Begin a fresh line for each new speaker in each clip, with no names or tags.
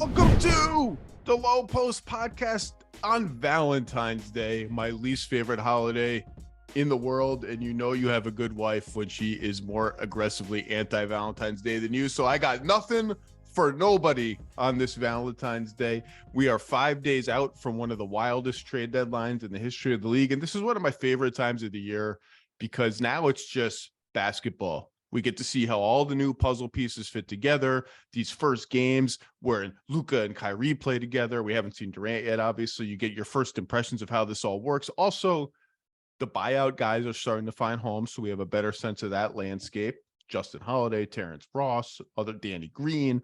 Welcome to the Lowe Post podcast on Valentine's Day, my least favorite holiday in the world. And you know you have a good wife when she is more aggressively anti-Valentine's Day than you. So I got nothing for nobody on this Valentine's Day. We are 5 days out from one of the wildest trade deadlines in the history of the league. And this is one of my favorite times of the year because now it's just basketball. We get to see how all the new puzzle pieces fit together. These first games where Luka and Kyrie play together. We haven't seen Durant yet, obviously. You get your first impressions of how this all works. Also, the buyout guys are starting to find homes, so we have a better sense of that landscape. Justin Holiday, Terrence Ross, other Danny Green.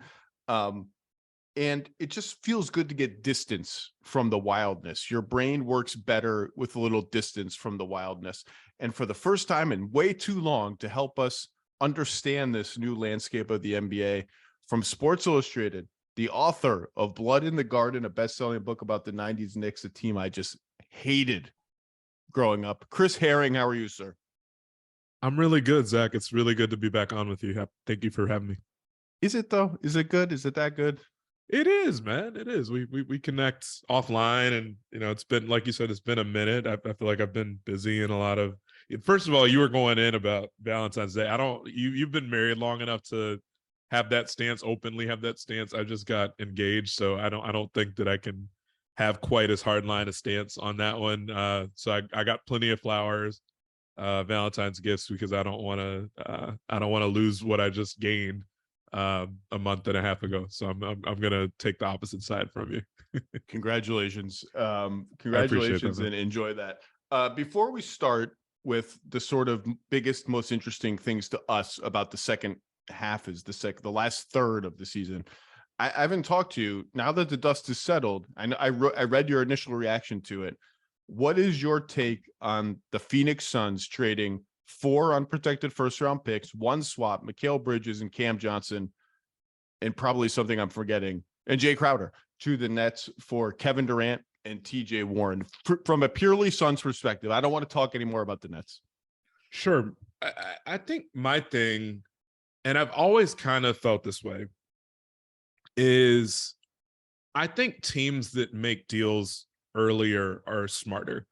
And it just feels good to get distance from the wildness. Your brain works better with a little distance from the wildness. And for the first time in way too long, to help us understand this new landscape of the NBA, from Sports Illustrated, the author of Blood in the Garden, a best-selling book about the 90s Knicks, a team I just hated growing up. Chris Herring, how are you, sir?
I'm really good, Zach. It's really good to be back on with you. Thank you for having me.
Is it though? Is it good? Is it that good?
It is, man. It is. We connect offline, and it's been, like you said, it's been a minute. I feel like I've been busy in a lot of. First of all, you were going in about Valentine's Day. You've been married long enough to have that stance, openly have that stance. I just got engaged, so I don't think that I can have quite as hardline a stance on that one. So I got plenty of flowers, Valentine's gifts, because I don't want to lose what I just gained a month and a half ago. So I'm gonna take the opposite side from you.
Congratulations.
Congratulations
And enjoy that. Before we start with the sort of biggest, most interesting things to us about the second half is the last third of the season. I haven't talked to you now that the dust is settled. I read your initial reaction to it. What is your take on the Phoenix Suns trading 4 unprotected first-round picks, 1 swap, Mikal Bridges and Cam Johnson, and probably something I'm forgetting, and Jay Crowder, to the Nets for Kevin Durant and TJ Warren? From a purely Suns perspective, I don't want to talk anymore about the Nets.
Sure. I think my thing, and I've always kind of felt this way, is I think teams that make deals earlier are smarter.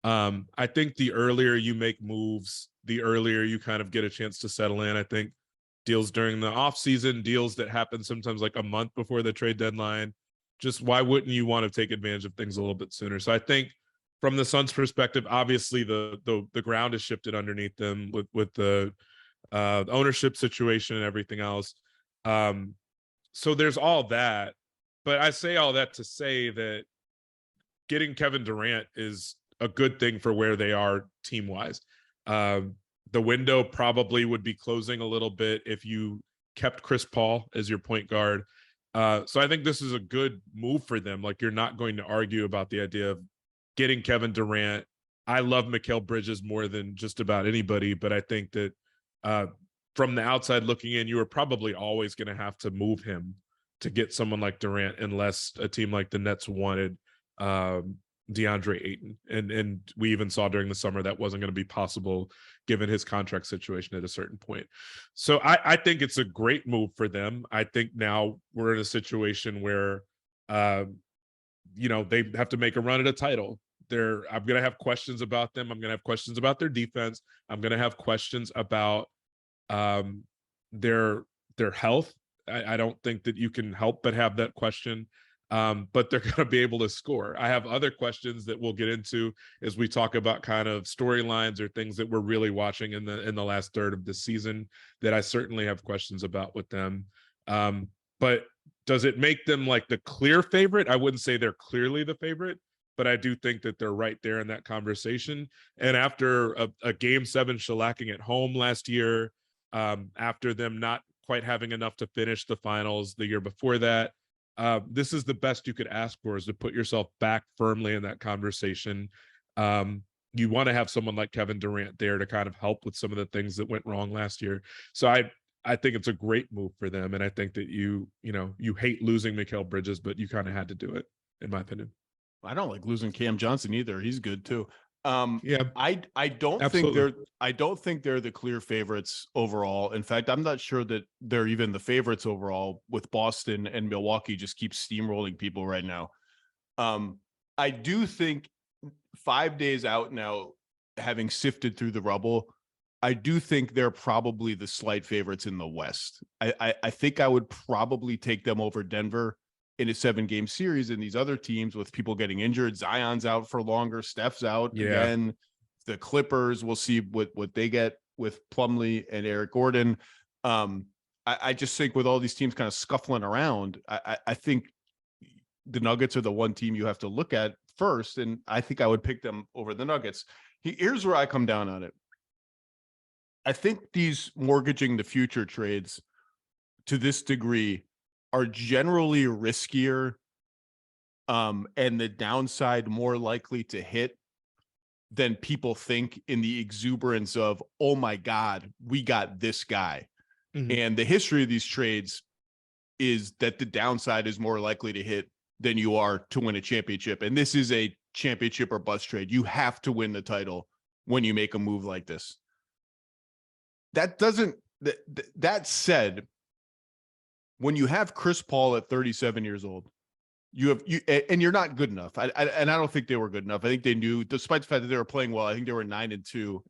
I think the earlier you make moves, the earlier you kind of get a chance to settle in. I think deals during the offseason, deals that happen sometimes like a month before the trade deadline, just why wouldn't you want to take advantage of things a little bit sooner? So I think from the Suns' perspective, obviously the ground has shifted underneath them with the ownership situation and everything else. So there's all that. But I say all that to say that getting Kevin Durant is a good thing for where they are team-wise. The window probably would be closing a little bit if you kept Chris Paul as your point guard. So I think this is a good move for them. Like, you're not going to argue about the idea of getting Kevin Durant. I love Mikal Bridges more than just about anybody, but I think that from the outside looking in, you were probably always going to have to move him to get someone like Durant, unless a team like the Nets wanted DeAndre Ayton. And we even saw during the summer that wasn't going to be possible given his contract situation at a certain point. So I think it's a great move for them. I think now we're in a situation where, they have to make a run at a title. I'm going to have questions about them. I'm going to have questions about their defense. I'm going to have questions about their health. I don't think that you can help but have that question. But they're going to be able to score. I have other questions that we'll get into as we talk about kind of storylines or things that we're really watching in the last third of the season that I certainly have questions about with them. But does it make them like the clear favorite? I wouldn't say they're clearly the favorite, but I do think that they're right there in that conversation. And after a Game 7 shellacking at home last year, after them not quite having enough to finish the finals the year before that, this is the best you could ask for, is to put yourself back firmly in that conversation. You want to have someone like Kevin Durant there to kind of help with some of the things that went wrong last year. So I think it's a great move for them. And I think that you hate losing Mikal Bridges, but you kind of had to do it, in my opinion.
I don't like losing Cam Johnson either. He's good too.
Yeah,
I don't think
absolutely.
they're the clear favorites overall. In fact, I'm not sure that they're even the favorites overall, with Boston and Milwaukee just keep steamrolling people right now. I do think 5 days out now, having sifted through the rubble, I do think they're probably the slight favorites in the West. I think I would probably take them over Denver in a 7-game series, and these other teams with people getting injured. Zion's out for longer, Steph's out
Yeah.
again. The Clippers, we'll see what they get with Plumlee and Eric Gordon. I just think with all these teams kind of scuffling around, I think the Nuggets are the one team you have to look at first, and I think I would pick them over the Nuggets. Here's where I come down on it. I think these mortgaging the future trades to this degree are generally riskier, and the downside more likely to hit than people think, in the exuberance of, oh my God, we got this guy.
Mhm.
And the history of these trades is that the downside is more likely to hit than you are to win a championship. And this is a championship or bust trade. You have to win the title when you make a move like this. That said, when you have Chris Paul at 37 years old, and you're not good enough. And I don't think they were good enough. I think they knew, despite the fact that they were playing well, I think they were 9-2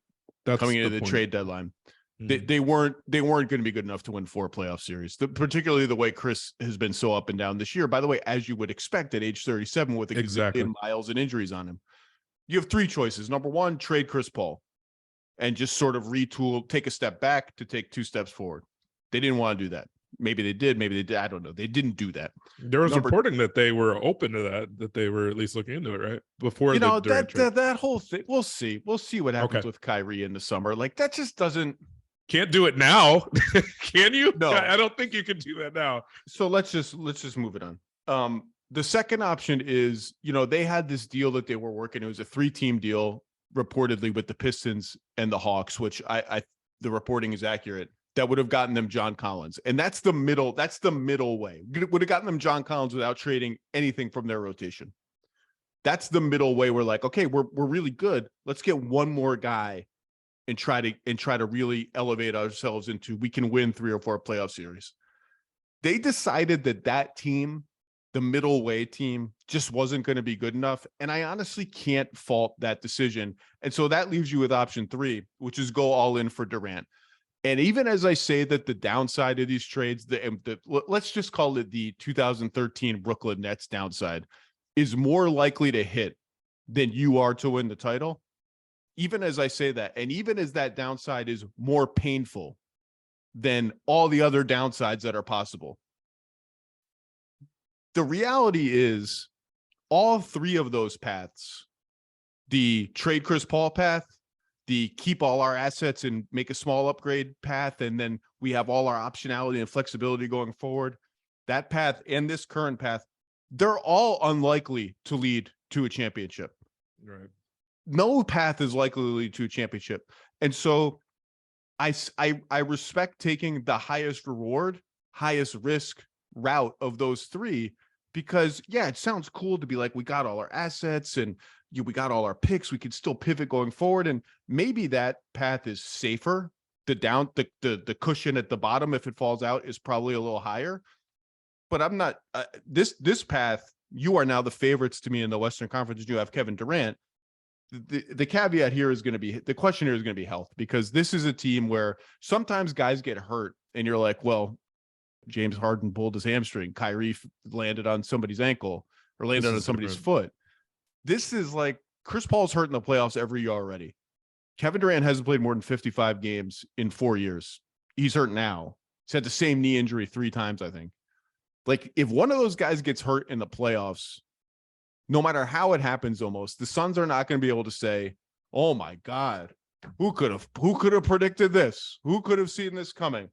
That's
coming into the
point.
trade deadline.
Mhm.
They weren't going to be good enough to win 4 playoff series, particularly the way Chris has been so up and down this year. By the way, as you would expect at age 37 with
Exactly.
miles and injuries on him. You have 3 choices. Number 1, trade Chris Paul and just sort of retool, take a step back to take 2 steps forward. They didn't want to do that. Maybe they did. Maybe they did. I don't know. They didn't do that.
There was reporting that they were open to that they were at least looking into it, right? Before
that whole thing. We'll see. We'll see what happens with Kyrie in the summer. Like, that just doesn't.
Can't do it now. Can you?
No,
I don't think you can do that now.
So let's just move it on. The second option is, they had this deal that they were working. It was a 3-team deal, reportedly, with the Pistons and the Hawks, which the reporting is accurate. That would have gotten them John Collins. And that's the middle way. Would have gotten them John Collins without trading anything from their rotation. That's the middle way. We're like, okay, we're really good. Let's get one more guy and try to really elevate ourselves into, we can win 3 or 4 playoff series. They decided that team, the middle way team, just wasn't going to be good enough. And I honestly can't fault that decision. And so that leaves you with option 3, which is go all in for Durant. And even as I say that the downside of these trades, let's just call it the 2013 Brooklyn Nets downside, is more likely to hit than you are to win the title. Even as I say that, and even as that downside is more painful than all the other downsides that are possible, the reality is all 3 of those paths, the trade Chris Paul path, the keep all our assets and make a small upgrade path, and then we have all our optionality and flexibility going forward, that path and this current path, they're all unlikely to lead to a championship.
Right.
No path is likely to lead to a championship. And so I respect taking the highest reward, highest risk route of those 3, because it sounds cool to be like, we got all our assets and we got all our picks, we could still pivot going forward. And maybe that path is safer. The cushion at the bottom, if it falls out, is probably a little higher. But I'm not this path. You are now the favorites to me in the Western Conference. You have Kevin Durant. The caveat here is going to be, the question here is going to be health, because this is a team where sometimes guys get hurt and you're like, well, James Harden pulled his hamstring, Kyrie landed on somebody's ankle or landed on somebody's foot. This is like, Chris Paul's hurt in the playoffs every year already. Kevin Durant hasn't played more than 55 games in 4 years. He's hurt now. He's had the same knee injury 3 times, I think. Like, if one of those guys gets hurt in the playoffs, no matter how it happens, almost, the Suns are not going to be able to say, oh my God, who could have predicted this? Who could have seen this coming?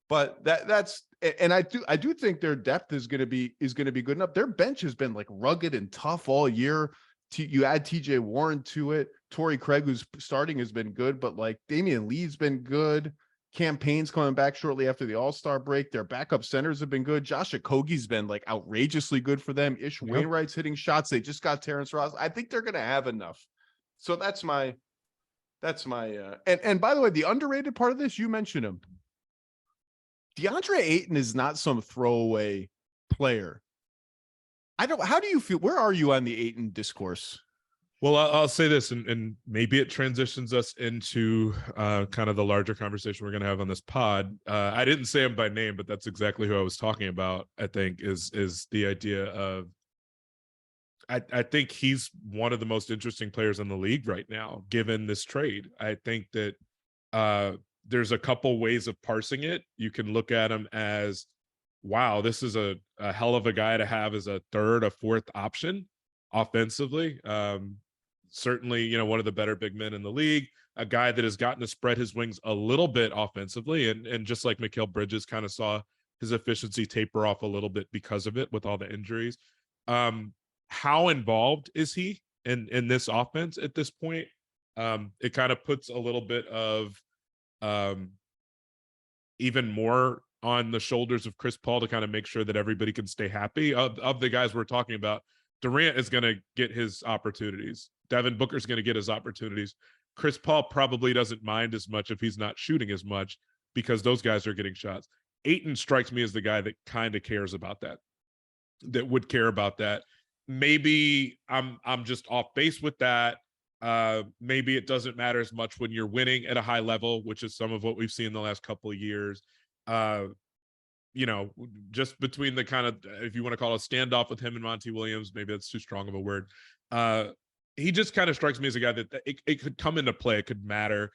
But I do think their depth is going to be good enough. Their bench has been like rugged and tough all year. You add TJ Warren to it. Torrey Craig, who's starting, has been good, but like Damian Lee's been good. Campaign's coming back shortly after the All-Star break. Their backup centers have been good. Josh Okogie's been like outrageously good for them. Wainwright's hitting shots. They just got Terrence Ross. I think they're going to have enough. So that's my and by the way, the underrated part of this, you mentioned him. DeAndre Ayton is not some throwaway player. How do you feel? Where are you on the Ayton discourse?
Well, I'll say this, and maybe it transitions us into kind of the larger conversation we're going to have on this pod. I didn't say him by name, but that's exactly who I was talking about. I think is the idea of I think he's one of the most interesting players in the league right now, given this trade. I think that there's a couple ways of parsing it. You can look at him as, wow, this is a hell of a guy to have as a third, a fourth option offensively. Certainly, one of the better big men in the league, a guy that has gotten to spread his wings a little bit offensively. And just like Mikal Bridges kind of saw his efficiency taper off a little bit because of it with all the injuries. How involved is he in this offense at this point? It kind of puts a little bit of even more on the shoulders of Chris Paul to kind of make sure that everybody can stay happy. Of the guys we're talking about, Durant is going to get his opportunities. Devin Booker's going to get his opportunities. Chris Paul probably doesn't mind as much if he's not shooting as much because those guys are getting shots. Ayton strikes me as the guy that kind of cares about that would care about that. Maybe I'm just off base with that. Maybe it doesn't matter as much when you're winning at a high level, which is some of what we've seen the last couple of years. Just between the kind of, if you want to call it a standoff with him and Monty Williams, maybe that's too strong of a word. He just kind of strikes me as a guy that it could come into play. It could matter.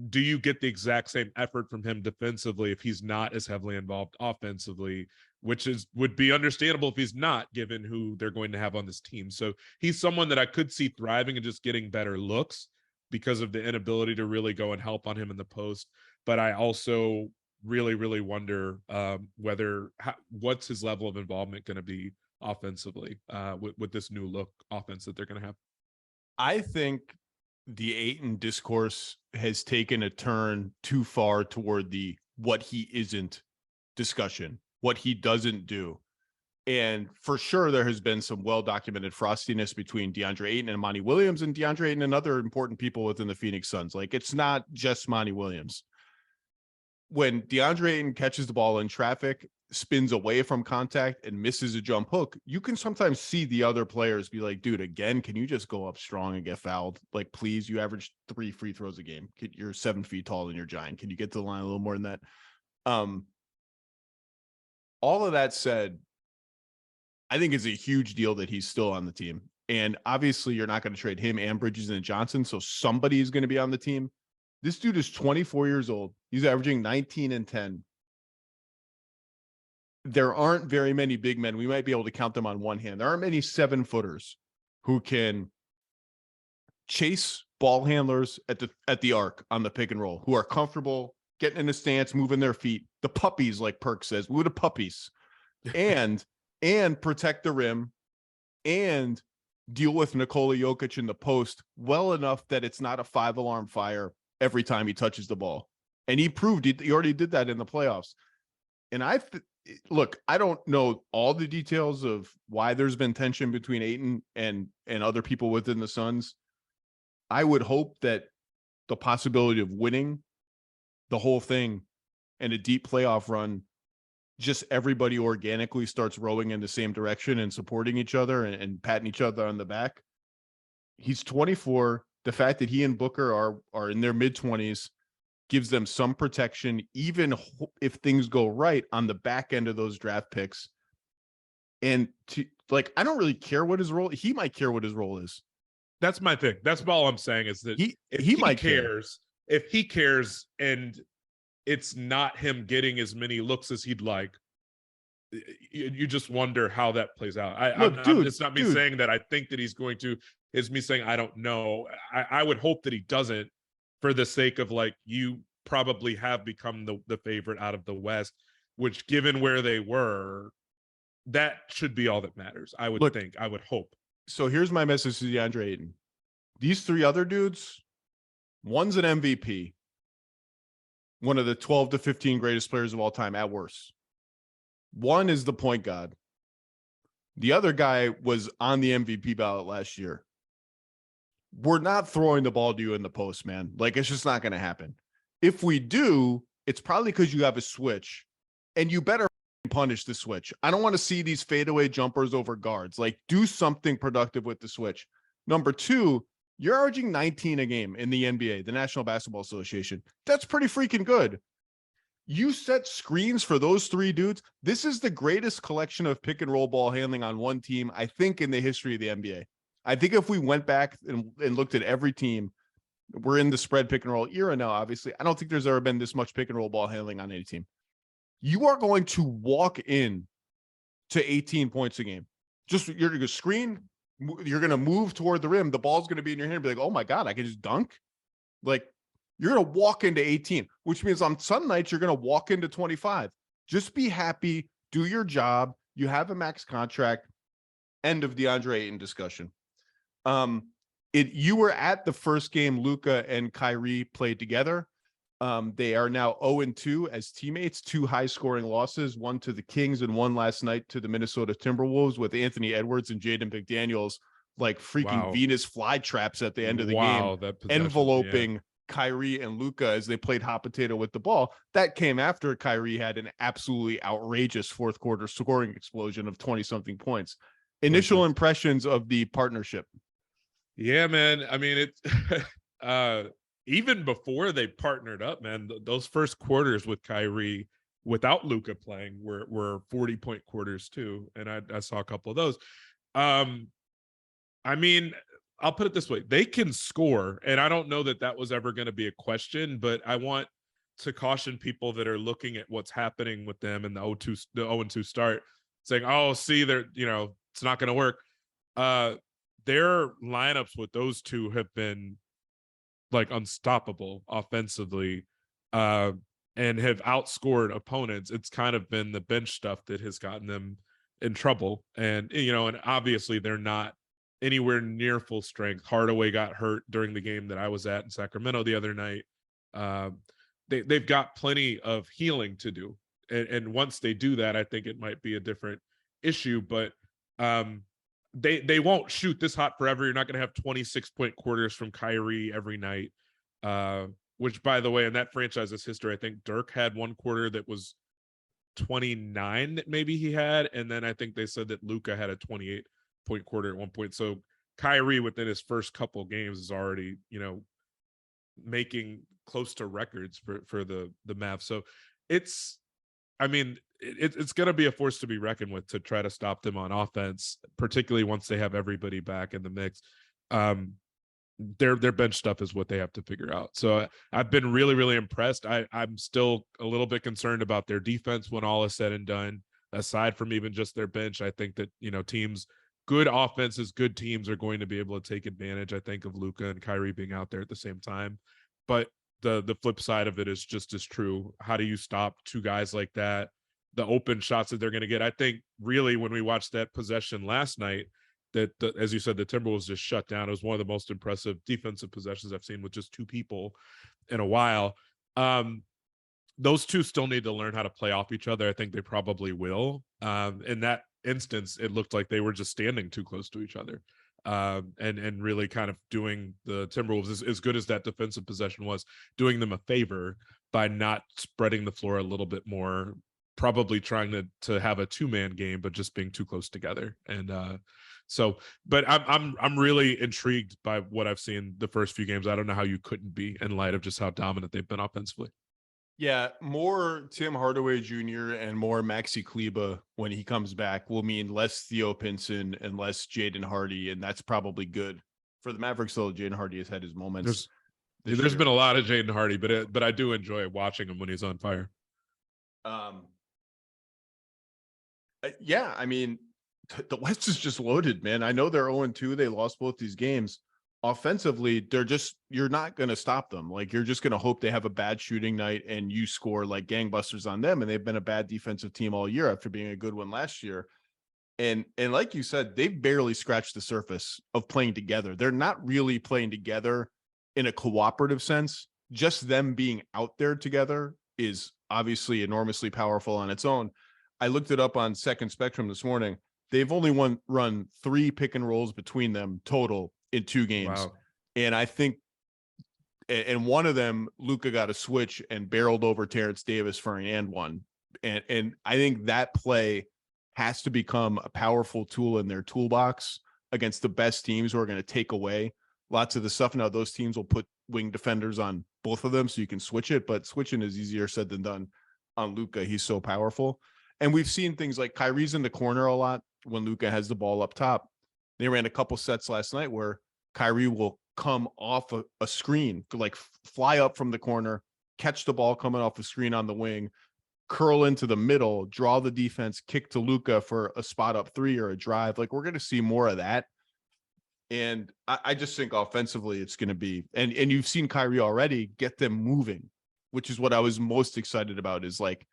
Do you get the exact same effort from him defensively if he's not as heavily involved offensively, which would be understandable if he's not, given who they're going to have on this team. So he's someone that I could see thriving and just getting better looks because of the inability to really go and help on him in the post. But I also really, really wonder what's his level of involvement going to be offensively with this new look offense that they're going to have.
I think the Ayton discourse has taken a turn too far toward the what he isn't discussion, what he doesn't do. And for sure, there has been some well-documented frostiness between DeAndre Ayton and Monty Williams, and DeAndre Ayton and other important people within the Phoenix Suns. Like, it's not just Monty Williams. When DeAndre Ayton catches the ball in traffic, spins away from contact, and misses a jump hook, you can sometimes see the other players be like, dude, again, can you just go up strong and get fouled? Like, please, you average 3 free throws a game. You're 7 feet tall and you're giant. Can you get to the line a little more than that? All of that said, I think it's a huge deal that he's still on the team. And obviously, you're not going to trade him and Bridges and Johnson, so somebody is going to be on the team. This dude is 24 years old. He's averaging 19 and 10. There aren't very many big men. We might be able to count them on one hand. There aren't many 7-footers who can chase ball handlers at the arc on the pick and roll, who are comfortable getting in a stance, moving their feet. The puppies, like Perk says, we're the puppies, and protect the rim and deal with Nikola Jokic in the post well enough that it's not a 5-alarm fire every time he touches the ball. And he proved he already did that in the playoffs. And look, I don't know all the details of why there's been tension between Ayton and other people within the Suns. I would hope that the possibility of winning the whole thing and a deep playoff run, just everybody organically starts rowing in the same direction and supporting each other and patting each other on the back. He's 24. The fact that he and Booker are in their mid-20s gives them some protection, even if things go right on the back end of those draft picks. And I don't really care what his role. He might care what his role is.
That's my thing. That's all I'm saying is that
he might
cares. If he cares and it's not him getting as many looks as he'd like, you just wonder how that plays out. It's not me saying that I think that he's going to. It's me saying I don't know. I would hope that he doesn't, for the sake of, like, you probably have become the favorite out of the West, which, given where they were, that should be all that matters. I would think. I would hope.
So here's my message to DeAndre Ayton. These 3 other dudes, one's an MVP, one of the 12 to 15 greatest players of all time at worst. One is the point guard. The other guy was on the MVP ballot last year. we're not throwing the ball to you in the post, man. Like, it's just not going to happen. If we do, it's probably because you have a switch, and you better punish the switch. I don't want to see these fadeaway jumpers over guards. Like, do something productive with the switch. Number two, you're averaging 19 a game in the NBA, the National Basketball Association. That's pretty freaking good. You set screens for those three dudes. This is the greatest collection of pick and roll ball handling on one team, I think, in the history of the NBA. I think if we went back and looked at every team, we're in the spread pick and roll era now, obviously. I don't think there's ever been this much pick and roll ball handling on any team. You are going to walk in to 18 points a game. Just, you're going to screen, you're going to move toward the rim. The ball's going to be in your hand and be like, oh my God, I can just dunk. Like, you're going to walk into 18, which means on some nights you're going to walk into 25. Just be happy, do your job. You have a max contract. End of DeAndre Ayton discussion. You were at the first game Luka and Kyrie played together. They are now 0-2 as teammates, 2 high-scoring losses, one to the Kings and one last night to the Minnesota Timberwolves, with Anthony Edwards and Jaden McDaniels like freaking Venus flytraps at the end of the game, enveloping Kyrie and Luka as they played hot potato with the ball. That came after Kyrie had an absolutely outrageous fourth quarter scoring explosion of 20-something points. Initial impressions of the partnership.
Yeah, man. I mean, it even before they partnered up, man, those first quarters with Kyrie without Luka playing were 40-point quarters too. And I saw a couple of those. I mean, I'll put it this way. They can score. And I don't know that was ever going to be a question, but I want to caution people that are looking at what's happening with them in the 0-2 start, saying, oh, see, it's not going to work. Their lineups with those two have been like unstoppable offensively, and have outscored opponents. It's kind of been the bench stuff that has gotten them in trouble. And, and obviously they're not anywhere near full strength. Hardaway got hurt during the game that I was at in Sacramento the other night. They've got plenty of healing to do. And once they do that, I think it might be a different issue, but they won't shoot this hot forever. You're not going to have 26-point quarters from Kyrie every night, which, by the way, in that franchise's history, I think Dirk had one quarter that was 29 that maybe he had, and then I think they said that Luka had a 28-point quarter at one point. So Kyrie, within his first couple games, is already, making close to records for the Mavs. So it's going to be a force to be reckoned with to try to stop them on offense, particularly once they have everybody back in the mix. Their bench stuff is what they have to figure out. So I've been really, really impressed. I'm still a little bit concerned about their defense when all is said and done. Aside from even just their bench, I think that, good offenses, good teams are going to be able to take advantage, I think, of Luka and Kyrie being out there at the same time. But the flip side of it is just as true. How do you stop two guys like that? The open shots that they're going to get. I think really when we watched that possession last night, that as you said, the Timberwolves just shut down. It was one of the most impressive defensive possessions I've seen with just two people in a while. Those two still need to learn how to play off each other. I think they probably will. In that instance, it looked like they were just standing too close to each other. And really kind of doing the Timberwolves, as good as that defensive possession was, doing them a favor by not spreading the floor a little bit more, probably trying to have a two-man game, but just being too close together. And but I'm really intrigued by what I've seen the first few games. I don't know how you couldn't be, in light of just how dominant they've been offensively.
Yeah, more Tim Hardaway Jr. and more Maxi Kleber when he comes back will mean less Theo Pinson and less Jaden Hardy, and that's probably good for the Mavericks. Though Jaden Hardy has had his moments.
There's been a lot of Jaden Hardy, but I do enjoy watching him when he's on fire.
Yeah, I mean, the West is just loaded, man. I know they're 0-2. They lost both these games. Offensively, you're not going to stop them. Like, you're just going to hope they have a bad shooting night and you score like gangbusters on them. And they've been a bad defensive team all year after being a good one last year. And like you said, they've barely scratched the surface of playing together. They're not really playing together in a cooperative sense. Just them being out there together is obviously enormously powerful on its own. I looked it up on Second Spectrum this morning. They've only run 3 pick and rolls between them total in 2 games.
Wow.
And I think, and one of them, Luka got a switch and barreled over Terrence Davis for an and one. And I think that play has to become a powerful tool in their toolbox against the best teams who are going to take away lots of the stuff. Now, those teams will put wing defenders on both of them so you can switch it, but switching is easier said than done on Luka. He's so powerful. And we've seen things like Kyrie's in the corner a lot when Luka has the ball up top. They ran a couple sets last night where Kyrie will come off a screen, like fly up from the corner, catch the ball coming off the screen on the wing, curl into the middle, draw the defense, kick to Luka for a spot up three or a drive. Like, we're going to see more of that. And I just think offensively it's going to be, and you've seen Kyrie already get them moving, which is what I was most excited about, is like,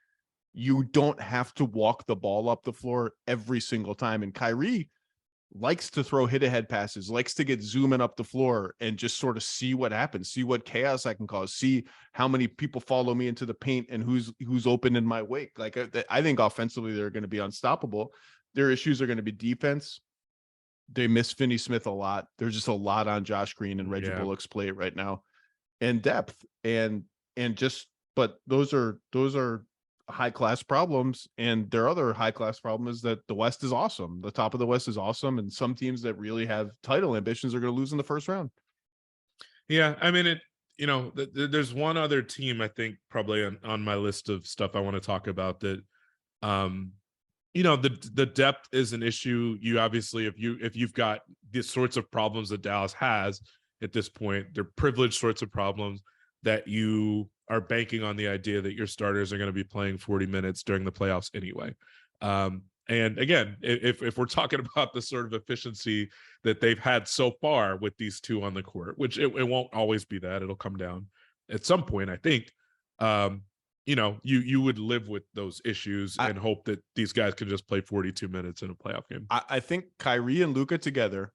you don't have to walk the ball up the floor every single time. And Kyrie likes to throw hit-ahead passes, likes to get zooming up the floor and just sort of see what happens, see what chaos I can cause, see how many people follow me into the paint and who's open in my wake. Like, I think offensively they're going to be unstoppable. Their issues are going to be defense. They miss Finney Smith a lot. There's just a lot on Josh Green and Reggie Bullock's plate right now, and depth but those are high-class problems. And their other high-class problem is that the West is awesome. The top of the West is awesome. And some teams that really have title ambitions are going to lose in the first round.
Yeah. I mean, there's one other team, I think, probably on my list of stuff I want to talk about that, the depth is an issue. You obviously, if you've got the sorts of problems that Dallas has at this point, they're privileged sorts of problems that you are banking on the idea that your starters are going to be playing 40 minutes during the playoffs anyway. And again, if we're talking about the sort of efficiency that they've had so far with these two on the court, which it won't always be that, it'll come down at some point, I think, you would live with those issues and hope that these guys can just play 42 minutes in a playoff game.
I think Kyrie and Luka together,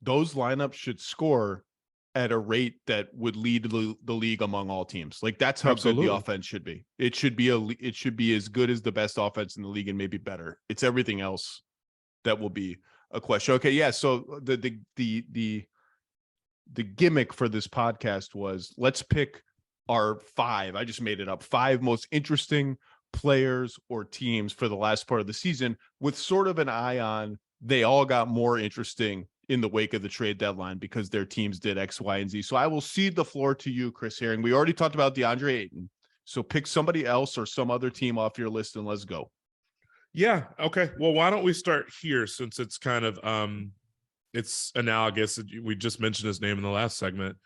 those lineups should score at a rate that would lead the league among all teams. Like, that's how good the offense should be. It should be as good as the best offense in the league and maybe better. It's everything else that will be a question. Okay, yeah. So the gimmick for this podcast was, let's pick our 5. I just made it up. 5 most interesting players or teams for the last part of the season, with sort of an eye on they all got more interesting in the wake of the trade deadline because their teams did X, Y, and Z. So I will cede the floor to you, Chris Herring. We already talked about DeAndre Ayton. So pick somebody else or some other team off your list and let's go.
Yeah. Okay. Well, why don't we start here, since it's kind of it's analogous. We just mentioned his name in the last segment.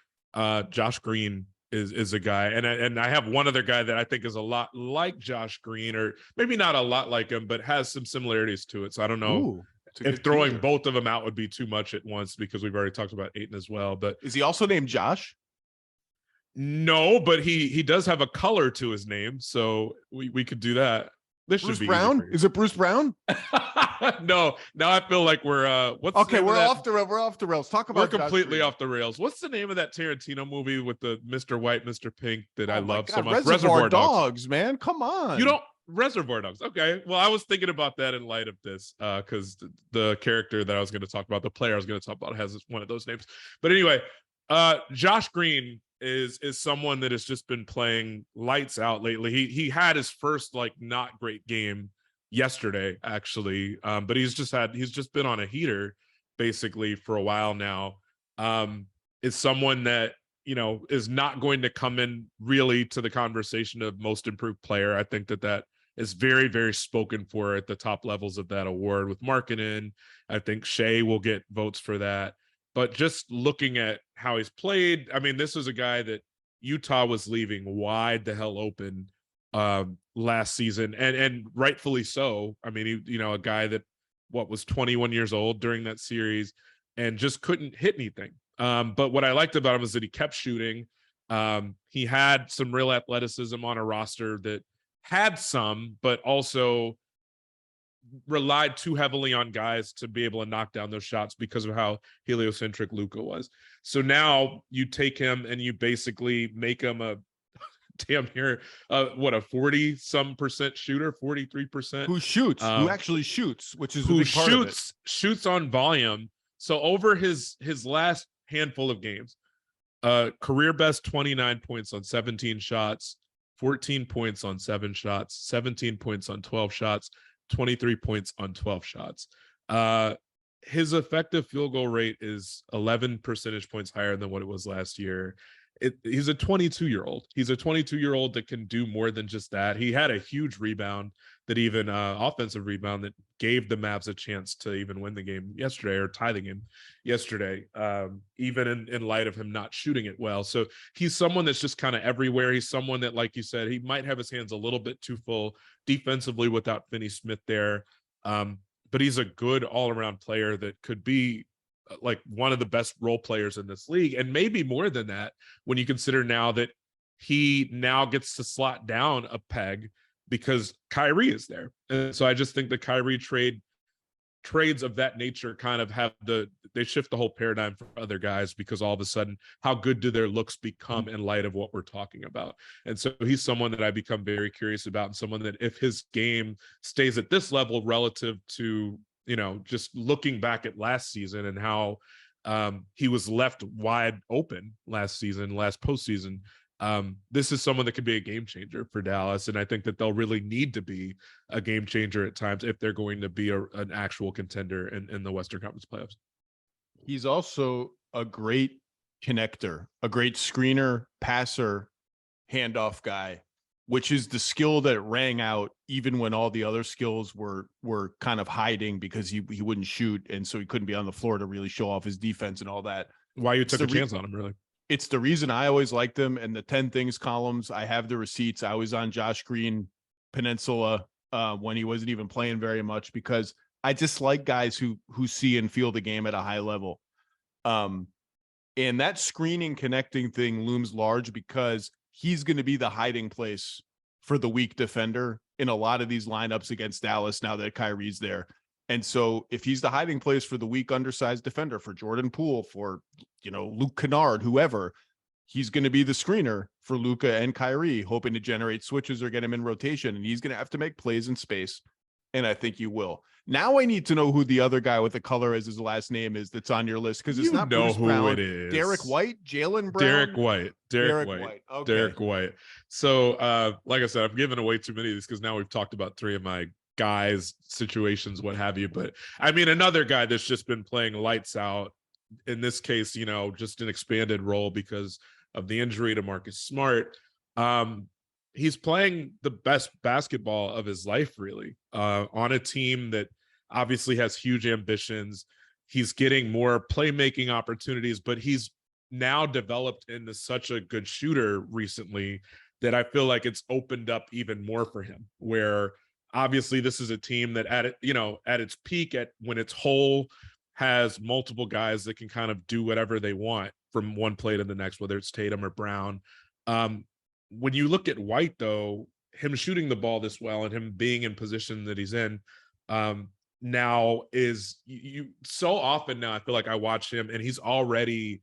Josh Green is a guy, and I have one other guy that I think is a lot like Josh Green, or maybe not a lot like him, but has some similarities to it. So I don't know.
Ooh.
If throwing both of them out would be too much at once, because we've already talked about Ayton as well. But
is he also named Josh?
No, but he does have a color to his name, so we could do that. This
Bruce
should be
Brown. Is it Bruce Brown?
No. Now I feel like we're
we're off the rails. Talk about.
We're completely off the rails. What's the name of that Tarantino movie with the Mr. White, Mr. Pink that I love so much?
Reservoir Dogs, man. Come on.
You don't. Reservoir Dogs. Okay. Well, I was thinking about that in light of this, because the character that I was going to talk about, the player I was going to talk about, has one of those names. But anyway, Josh Green is someone that has just been playing lights out lately. He had his first not great game yesterday, actually, but he's just been on a heater basically for a while now. Is someone that is not going to come in really to the conversation of most improved player. I think that is very, very spoken for at the top levels of that award with Markkanen. I think Shea will get votes for that. But just looking at how he's played, I mean, this is a guy that Utah was leaving wide the hell open last season, and rightfully so. I mean, a guy that was 21 years old during that series and just couldn't hit anything. But what I liked about him is that he kept shooting. He had some real athleticism on a roster that had some, but also relied too heavily on guys to be able to knock down those shots because of how heliocentric Luka was. So now you take him and you basically make him a damn near a 40% shooter, 43%.
Who shoots, who actually shoots, which is
who shoots on volume. So over his last handful of games. Career best 29 points on 17 shots, 14 points on 7 shots, 17 points on 12 shots, 23 points on 12 shots. His effective field goal rate is 11 percentage points higher than what it was last year. He's a 22-year-old. He's a 22-year-old that can do more than just that. He had a huge rebound, that even offensive rebound, that gave the Mavs a chance to even win the game yesterday, or tie the game yesterday, even in light of him not shooting it well. So he's someone that's just kind of everywhere. He's someone that, like you said, he might have his hands a little bit too full defensively without Finney Smith there. But he's a good all-around player that could be like one of the best role players in this league, and maybe more than that when you consider now that he now gets to slot down a peg because Kyrie is there. And so I just think the Kyrie trades of that nature kind of they shift the whole paradigm for other guys, because all of a sudden, how good do their looks become in light of what we're talking about? And so he's someone that I become very curious about, and someone that if his game stays at this level relative to, just looking back at last season and how he was left wide open last postseason. This is someone that could be a game changer for Dallas. And I think that they'll really need to be a game changer at times if they're going to be an actual contender in the Western Conference playoffs.
He's also a great connector, a great screener, passer, handoff guy, which is the skill that rang out even when all the other skills were kind of hiding because he wouldn't shoot. And so he couldn't be on the floor to really show off his defense and all that.
Why you took a chance on him, really?
It's the reason I always liked them. And the 10 things columns, I have the receipts. I was on Josh Green Peninsula when he wasn't even playing very much, because I just like guys who see and feel the game at a high level. And that screening connecting thing looms large because he's going to be the hiding place for the weak defender in a lot of these lineups against Dallas now that Kyrie's there. And so if he's the hiding place for the weak, undersized defender, for Jordan Poole, for, Luke Kennard, whoever, he's going to be the screener for Luka and Kyrie, hoping to generate switches or get him in rotation. And he's going to have to make plays in space. And I think you will. Now I need to know who the other guy with the color as his last name is that's on your list, because it's not Bruce Brown.
It is.
Derrick White, Jaylen Brown.
Derrick White.
Okay.
Derrick White. So like I said, I've given away too many of these because now we've talked about 3 of my guys, situations, what have you. But I mean, another guy that's just been playing lights out, in this case, just an expanded role because of the injury to Marcus Smart. He's playing the best basketball of his life, really, on a team that obviously has huge ambitions. He's getting more playmaking opportunities, but he's now developed into such a good shooter recently that I feel like it's opened up even more for him, where obviously this is a team that at its peak, when it's whole, has multiple guys that can kind of do whatever they want from one play to the next, whether it's Tatum or Brown. When you look at White, though, him shooting the ball this well and him being in position that he's in now is so often now I feel like I watch him and he's already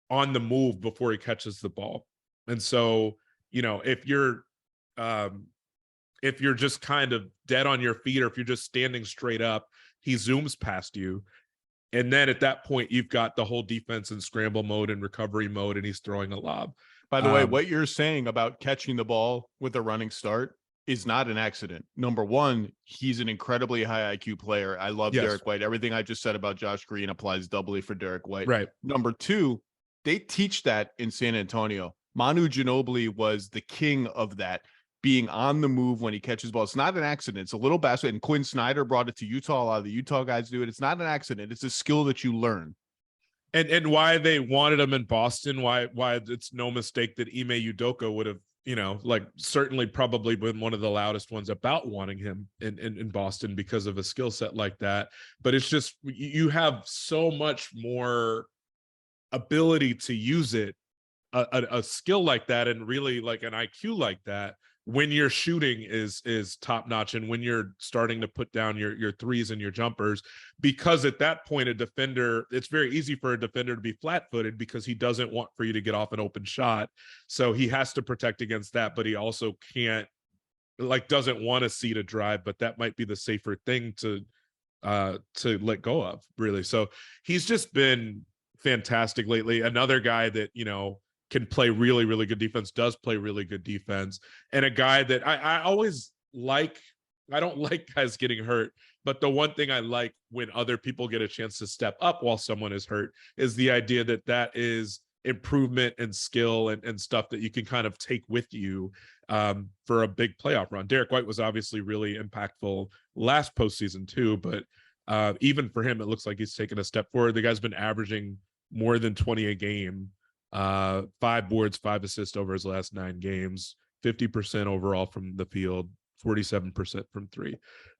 on the move before he catches the ball. And so, if you're just kind of dead on your feet, or if you're just standing straight up, he zooms past you. And then at that point, you've got the whole defense in scramble mode and recovery mode, and he's throwing a lob.
By the way, what you're saying about catching the ball with a running start is not an accident. Number one, he's an incredibly high IQ player. I love Derrick White. Everything I just said about Josh Green applies doubly for Derrick White.
Right.
Number two, they teach that in San Antonio. Manu Ginobili was the king of that, being on the move when he catches ball. It's not an accident. It's a little basket. And Quinn Snyder brought it to Utah. A lot of the Utah guys do it. It's not an accident. It's a skill that you learn.
And why they wanted him in Boston, why it's no mistake that Ime Udoka would have, certainly probably been one of the loudest ones about wanting him in Boston because of a skill set like that. But it's just, you have so much more ability to use it, a skill like that, and really like an IQ like that, when your shooting is top notch, and when you're starting to put down your threes and your jumpers, because at that point, it's very easy for a defender to be flat-footed because he doesn't want for you to get off an open shot. So he has to protect against that, but he also doesn't want to see to drive, but that might be the safer thing to let go of, really. So he's just been fantastic lately. Another guy that, can play really, really good defense, does play really good defense. And a guy that I always like, I don't like guys getting hurt, but the one thing I like when other people get a chance to step up while someone is hurt is the idea that is improvement and skill and stuff that you can kind of take with you for a big playoff run. Derrick White was obviously really impactful last postseason too, but even for him, it looks like he's taken a step forward. The guy's been averaging more than 20 a game, 5 boards, 5 assists over his last 9 games, 50% overall from the field, 47% from 3.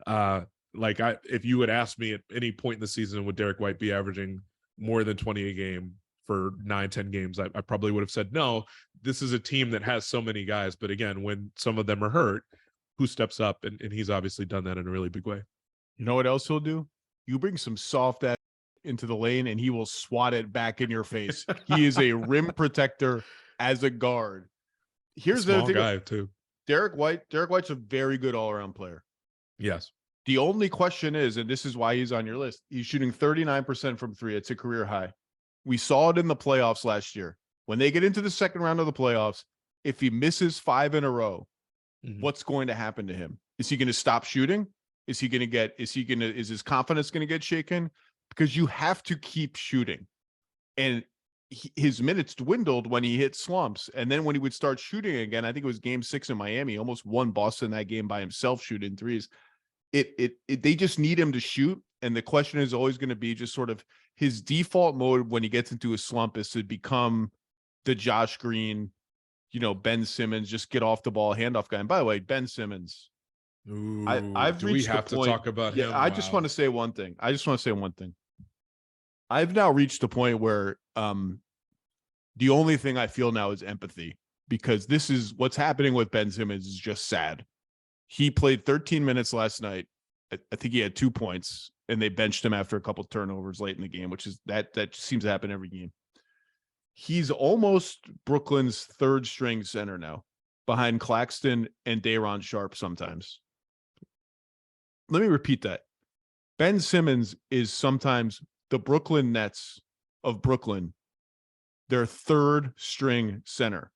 If you would ask me at any point in the season, would Derrick White be averaging more than 20 a game for 9-10 games, I probably would have said no. This is a team that has so many guys, but again, when some of them are hurt, who steps up? And he's obviously done that in a really big way.
You know what else he'll do? You bring some soft ass into the lane and he will swat it back in your face. He is a rim protector as a guard. Here's the other thing.
Guy too.
Derrick White's a very good all-around player.
Yes.
The only question is, and this is why he's on your list, he's shooting 39% from 3. It's a career high. We saw it in the playoffs last year. When they get into the second round of the playoffs, if he misses 5 in a row, what's going to happen to him? Is he going to stop shooting? Is his confidence going to get shaken? Because you have to keep shooting. And his minutes dwindled when he hit slumps. And then when he would start shooting again, I think it was game 6 in Miami, he almost won Boston that game by himself shooting threes. They just need him to shoot. And the question is always going to be just sort of his default mode when he gets into a slump is to become the Josh Green, Ben Simmons, just get off the ball, handoff guy. And by the way, Ben Simmons, I've
do
reached
we have
the
to
point,
talk about him?
I just want to say one thing. I've now reached the point where the only thing I feel now is empathy, because this is what's happening with Ben Simmons is just sad. He played 13 minutes last night. I think he had 2 points, and they benched him after a couple turnovers late in the game, which is that seems to happen every game. He's almost Brooklyn's 3rd string center now, behind Claxton and Day'Ron Sharpe sometimes. Let me repeat that. Ben Simmons is sometimes the Brooklyn Nets of Brooklyn, their 3rd string center.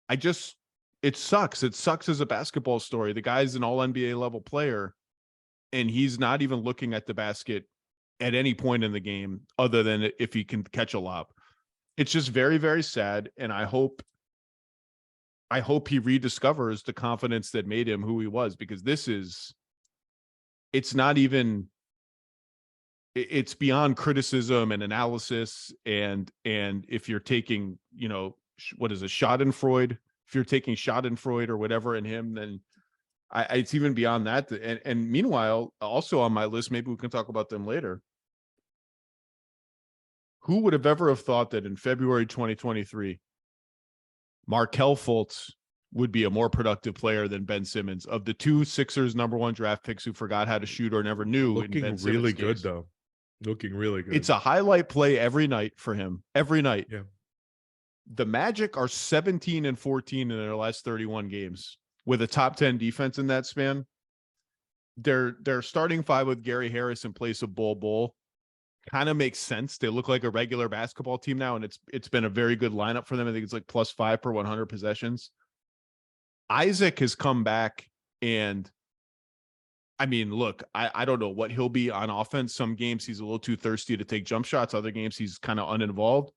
It sucks. It sucks as a basketball story. The guy's an all NBA level player, and he's not even looking at the basket at any point in the game other than if he can catch a lob. It's just very, very sad. And I hope he rediscovers the confidence that made him who he was, because it's beyond criticism and analysis. And if you're taking, what is a Schadenfreude, if you're taking Schadenfreude or whatever in him, then it's even beyond that. And meanwhile, also on my list, maybe we can talk about them later. Who would have ever have thought that in February 2023, Markelle Fultz would be a more productive player than Ben Simmons? Of the 2 Sixers #1 draft picks who forgot how to shoot or never knew.
Looking really good, though. Looking really good.
It's a highlight play every night for him. Every night.
Yeah.
The Magic are 17 and 14 in their last 31 games with a top 10 defense in that span. Their starting 5 with Gary Harris in place of Bol kind of makes sense. They look like a regular basketball team now, and it's been a very good lineup for them. I think it's like +5 per 100 possessions. Isaac has come back, and I mean, look, I don't know what he'll be on offense. Some games he's a little too thirsty to take jump shots. Other games he's kind of uninvolved.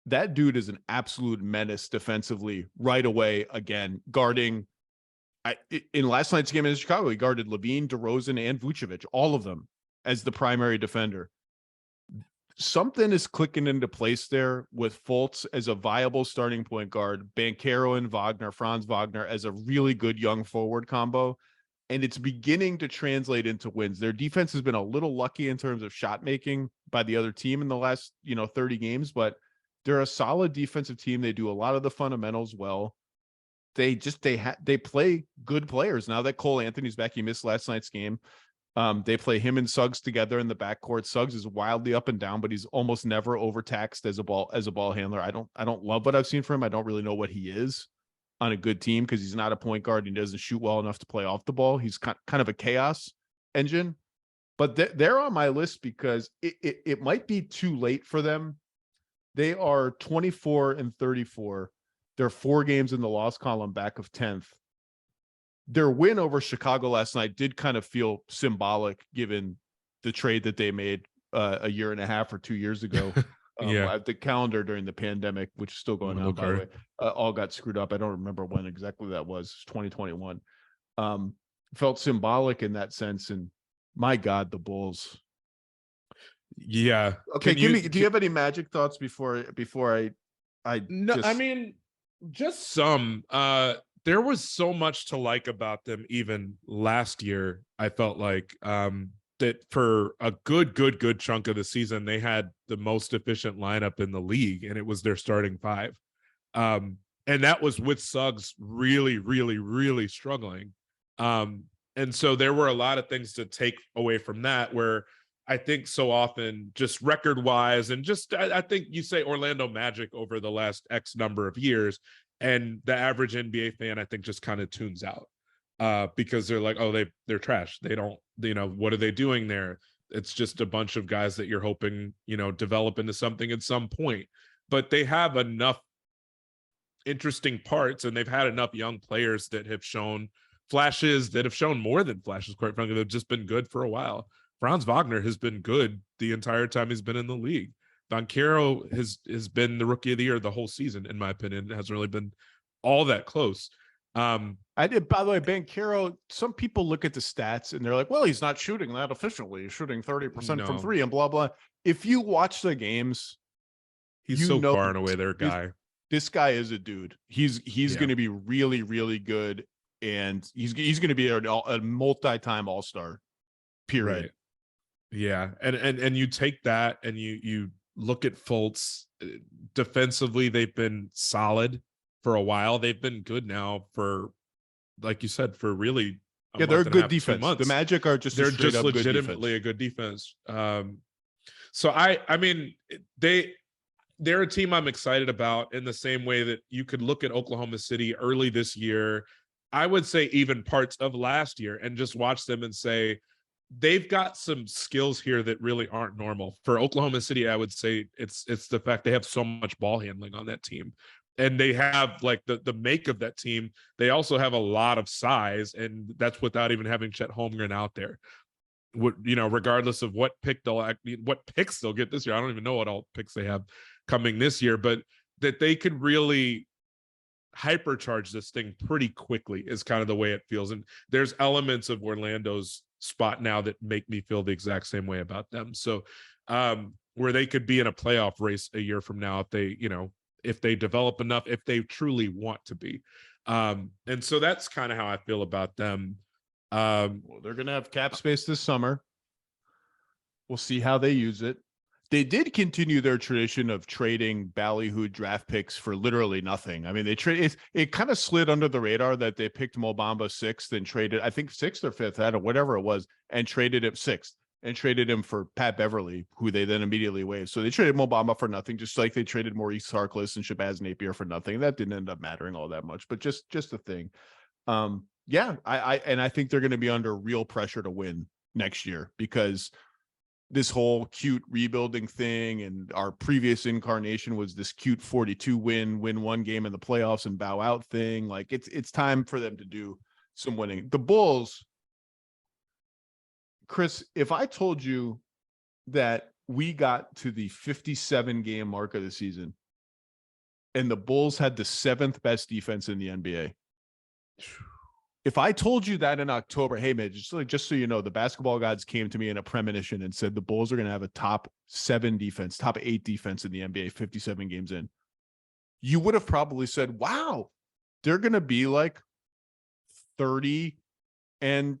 That dude is an absolute menace defensively right away. Again, guarding. In last night's game in Chicago, he guarded Levine, DeRozan, and Vucevic, all of them as the primary defender. Something is clicking into place there with Fultz as a viable starting point guard, Banchero and Wagner, Franz Wagner as a really good young forward combo. And it's beginning to translate into wins. Their defense has been a little lucky in terms of shot making by the other team in the last, 30 games, but they're a solid defensive team. They do a lot of the fundamentals well. They play good players. Now that Cole Anthony's back, he missed last night's game. They play him and Suggs together in the backcourt. Suggs is wildly up and down, but he's almost never overtaxed as a ball handler. I don't love what I've seen from him. I don't really know what he is on a good team because he's not a point guard. And he doesn't shoot well enough to play off the ball. He's kind of a chaos engine. but they're on my list because it might be too late for them. They are 24-34. They're 4 games in the loss column, back of 10th. Their win over Chicago last night did kind of feel symbolic given the trade that they made a year and a half or 2 years ago. The calendar during the pandemic, which is still going on, by the way, all got screwed up. I don't remember when exactly that was. 2021. Felt symbolic in that sense. And my God, the Bulls.
Yeah.
Okay. Do you have any Magic thoughts before
I mean, just some. There was so much to like about them even last year. I felt like that for a good chunk of the season, they had the most efficient lineup in the league, and it was their starting 5. And that was with Suggs really struggling. And so there were a lot of things to take away from that, where I think so often just record wise, and just, I think you say Orlando Magic over the last X number of years, and the average NBA fan, I think, just kind of tunes out because they're like, oh, they're trash. They don't, what are they doing there? It's just a bunch of guys that you're hoping, develop into something at some point. But they have enough interesting parts, and they've had enough young players that have shown flashes, that have shown more than flashes, quite frankly. They've just been good for a while. Franz Wagner has been good the entire time he's been in the league. Banchero has been the rookie of the year the whole season, in my opinion. It hasn't really been all that close.
By the way, Banchero, some people look at the stats and they're like, well, he's not shooting that efficiently. He's shooting 30% from 3 and blah, blah. If you watch the games,
he's so far and away their guy.
This guy is a dude. He's going to be really good. And he's going to be a multi-time all-star, period.
Right. Yeah. And you take that and you look at Fultz defensively. They've been solid for a while. They've been good now for, like you said, for really
they're a good defense. The Magic are just
legitimately a good defense. So I mean, they're a team I'm excited about, in the same way that you could look at Oklahoma City early this year, I would say even parts of last year, and just watch them and say, they've got some skills here that really aren't normal. For Oklahoma City, I would say it's the fact they have so much ball handling on that team. And they have, like, the make of that team. They also have a lot of size, and that's without even having Chet Holmgren out there. Regardless of what picks they'll get this year. I don't even know what all picks they have coming this year, but that they could really hypercharge this thing pretty quickly is kind of the way it feels. And there's elements of Orlando's spot now that make me feel the exact same way about them. So where they could be in a playoff race a year from now, if they develop enough, if they truly want to be. And so that's kind of how I feel about them.
Well, they're going to have cap space this summer. We'll see how they use it. They did continue their tradition of trading ballyhoo draft picks for literally nothing. I mean, it kind of slid under the radar that they picked Mo Bamba 6th and traded, I think 6th or 5th, I don't know, whatever it was, and traded him 6th and traded him for Pat Beverly, who they then immediately waived. So they traded Mo Bamba for nothing, just like they traded Maurice Harkless and Shabazz Napier for nothing. That didn't end up mattering all that much, but just a thing. I think they're going to be under real pressure to win next year, because this whole cute rebuilding thing, and our previous incarnation was this cute 42 win one game in the playoffs and bow out thing. Like, it's time for them to do some winning. The Bulls, Chris, if I told you that we got to the 57 game mark of the season and the Bulls had the 7th best defense in the NBA, if I told you that in October, hey man, just so you know, the basketball gods came to me in a premonition and said the Bulls are going to have a top 8 defense in the NBA 57 games in, you would have probably said, wow, they're going to be like 30 and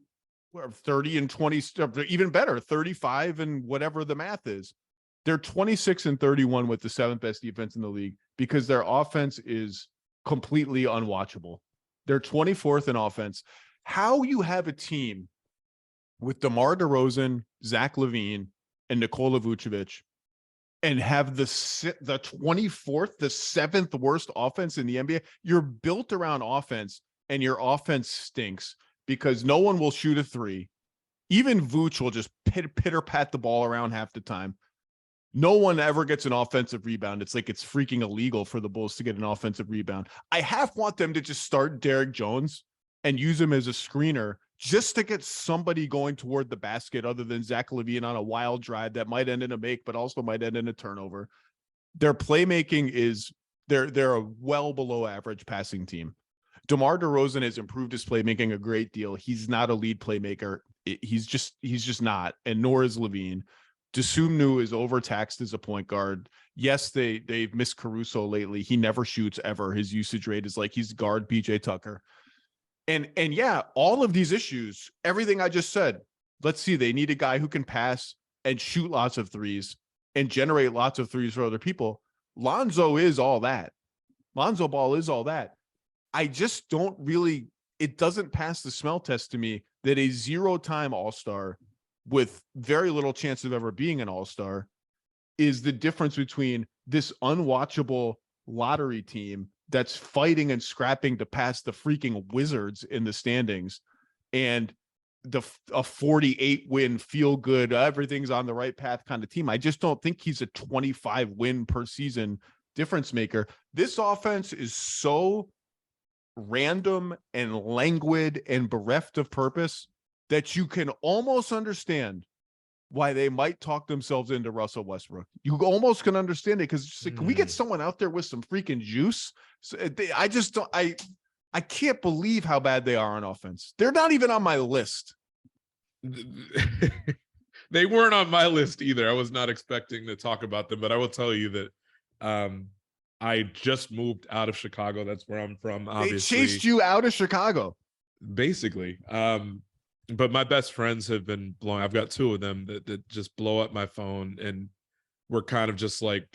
20, even better, 35 and whatever the math is. They're 26-31 with the 7th best defense in the league, because their offense is completely unwatchable. They're 24th in offense. How you have a team with DeMar DeRozan, Zach LaVine, and Nikola Vucevic, and have the 24th, the 7th worst offense in the NBA? You're built around offense, and your offense stinks because no one will shoot a 3. Even Vooch will just pitter pat the ball around half the time. No one ever gets an offensive rebound. It's like it's freaking illegal for the Bulls to get an offensive rebound. I half want them to just start Derrick Jones and use him as a screener just to get somebody going toward the basket other than Zach LaVine on a wild drive that might end in a make, but also might end in a turnover. Their playmaking is they're a well below average passing team. DeMar DeRozan has improved his playmaking a great deal. He's not a lead playmaker. He's just not, and nor is LaVine. Desumnu is overtaxed as a point guard. Yes, they've missed Caruso lately. He never shoots ever. His usage rate is like he's guard PJ Tucker. And yeah, all of these issues, everything I just said, let's see, they need a guy who can pass and shoot lots of threes and generate lots of threes for other people. Lonzo is all that. Lonzo Ball is all that. I just don't really, it doesn't pass the smell test to me that a 0-time All-Star with very little chance of ever being an all-star is the difference between this unwatchable lottery team that's fighting and scrapping to pass the freaking Wizards in the standings and a 48 win, feel good, everything's on the right path kind of team. I just don't think he's a 25 win per season difference maker. This offense is so random and languid and bereft of purpose that you can almost understand why they might talk themselves into Russell Westbrook. You almost can understand it because it's just like, can we get someone out there with some freaking juice? So I just don't. I can't believe how bad they are on offense. They're not even on my list.
They weren't on my list either. I was not expecting to talk about them, but I will tell you that I just moved out of Chicago. That's where I'm from. Obviously,
they chased you out of Chicago,
basically. But my best friends have been blowing. I've got two of them that just blow up my phone, and we're kind of just like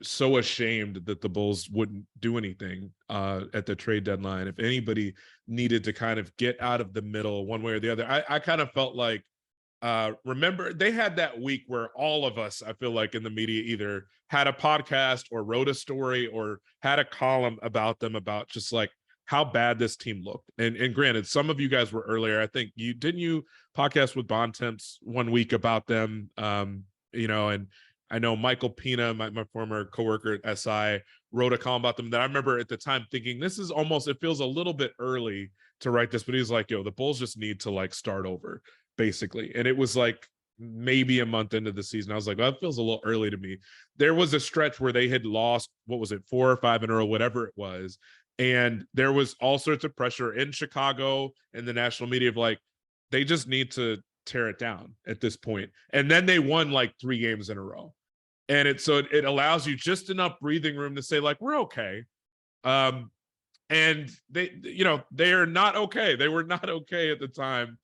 so ashamed that the Bulls wouldn't do anything at the trade deadline. If anybody needed to kind of get out of the middle one way or the other, I kind of felt like, remember they had that week where all of us, I feel like in the media, either had a podcast or wrote a story or had a column about them, about just like how bad this team looked. And granted, some of you guys were earlier. I think you podcast with Bontemps one week about them, and I know Michael Pina, my former coworker at SI, wrote a column about them that I remember at the time thinking, this is almost, it feels a little bit early to write this, but he's like, yo, the Bulls just need to like start over, basically. And it was like maybe a month into the season. I was like, well, that feels a little early to me. There was a stretch where they had lost, what was it, 4 or 5 in a row, whatever it was. And there was all sorts of pressure in Chicago and the national media of like, they just need to tear it down at this point. And then they won like 3 games in a row. And it allows you just enough breathing room to say like, we're okay. And they are not okay. They were not okay at the time.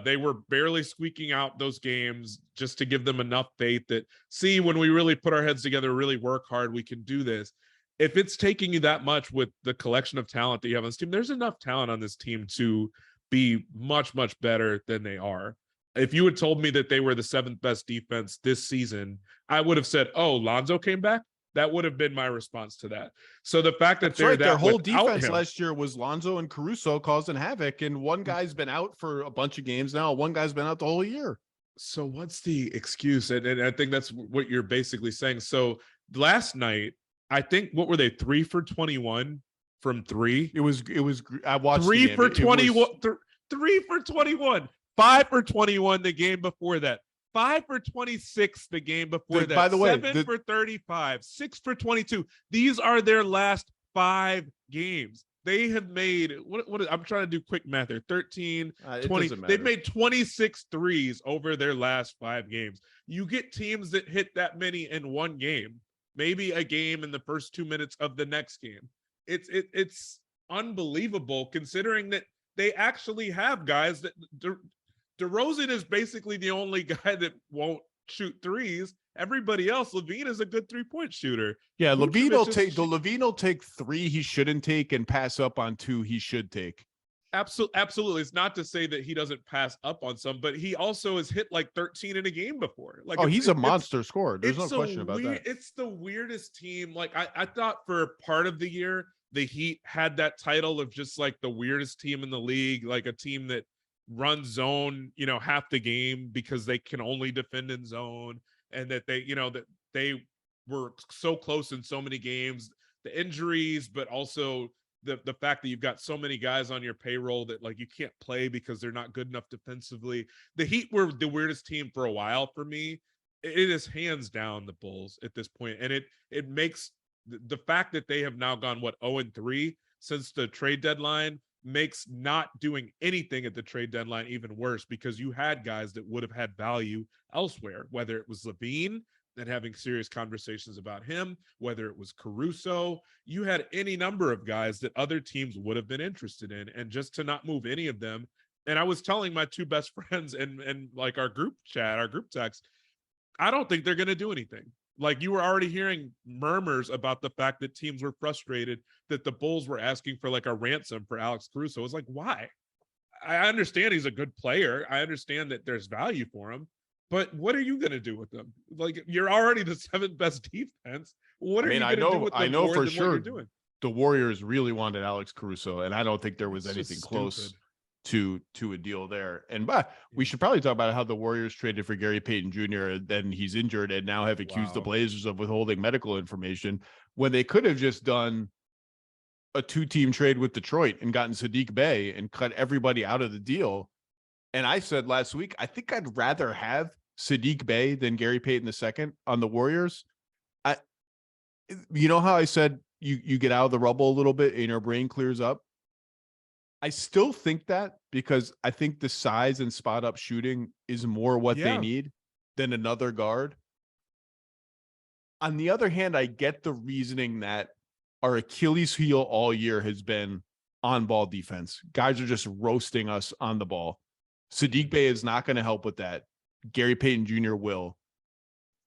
They were barely squeaking out those games just to give them enough faith that, see, when we really put our heads together, really work hard, we can do this. If it's taking you that much with the collection of talent that you have on this team, there's enough talent on this team to be much, much better than they are. If you had told me that they were the 7th best defense this season, I would have said, oh, Lonzo came back. That would have been my response to that. So the fact that
their whole defense last year was Lonzo and Caruso causing havoc, and one guy's been out for a bunch of games now. One guy's been out the whole year.
So what's the excuse? And I think that's what you're basically saying. So last night, I think, what were they, 3 for 21 from 3?
It was. I watched
3 for 21. 3 for 21. 5 for 21 the game before that. 5 for 26 the game before that.
By the way,
7 for 35. 6 for 22. These are their last 5 games. They have made what I'm trying to do quick math there. 13, 20. They've made 26 threes over their last 5 games. You get teams that hit that many in one game, maybe a game in the first 2 minutes of the next game. It's unbelievable considering that they actually have guys that DeRozan is basically the only guy that won't shoot threes. Everybody else, LaVine is a good 3-point shooter.
Yeah, LaVine will take 3 he shouldn't take and pass up on 2 he should take.
Absolutely. It's not to say that he doesn't pass up on some, but he also has hit like 13 in a game before. Like,
he's a monster scorer. There's no question about that.
It's the weirdest team. Like I thought for part of the year, the Heat had that title of just like the weirdest team in the league, like a team that run zone, half the game because they can only defend in zone, and that that they were so close in so many games, the injuries, but also the fact that you've got so many guys on your payroll that like you can't play because they're not good enough defensively. The Heat were the weirdest team for a while for me. It is hands down the Bulls at this point, and it makes the fact that they have now gone 0-3 since the trade deadline makes not doing anything at the trade deadline even worse, because you had guys that would have had value elsewhere, whether it was Levine and having serious conversations about him, whether it was Caruso, you had any number of guys that other teams would have been interested in, and just to not move any of them. And I was telling my two best friends and like our group chat, our group text, I don't think they're going to do anything. Like, you were already hearing murmurs about the fact that teams were frustrated that the Bulls were asking for like a ransom for Alex Caruso. It was like, why? I understand he's a good player. I understand that there's value for him, but what are you going to do with them? Like, you're already the seventh best defense. What are you going to do with them more than what you're doing?
The Warriors really wanted Alex Caruso, and I don't think there was
It's
anything
just
close
stupid.
to a deal there. And we should probably talk about how the Warriors traded for Gary Payton Jr. and then he's injured and now have accused the Blazers of withholding medical information when they could have just done a 2-team trade with Detroit and gotten Sadiq Bey and cut everybody out of the deal. And I said last week, I think I'd rather have Sadiq Bey than Gary Payton II on the Warriors. You know how I said you get out of the rubble a little bit and your brain clears up? I still think that, because I think the size and spot up shooting is more what they need than another guard. On the other hand, I get the reasoning that our Achilles heel all year has been on ball defense. Guys are just roasting us on the ball. Sadiq Bey is not going to help with that. Gary Payton Jr. will.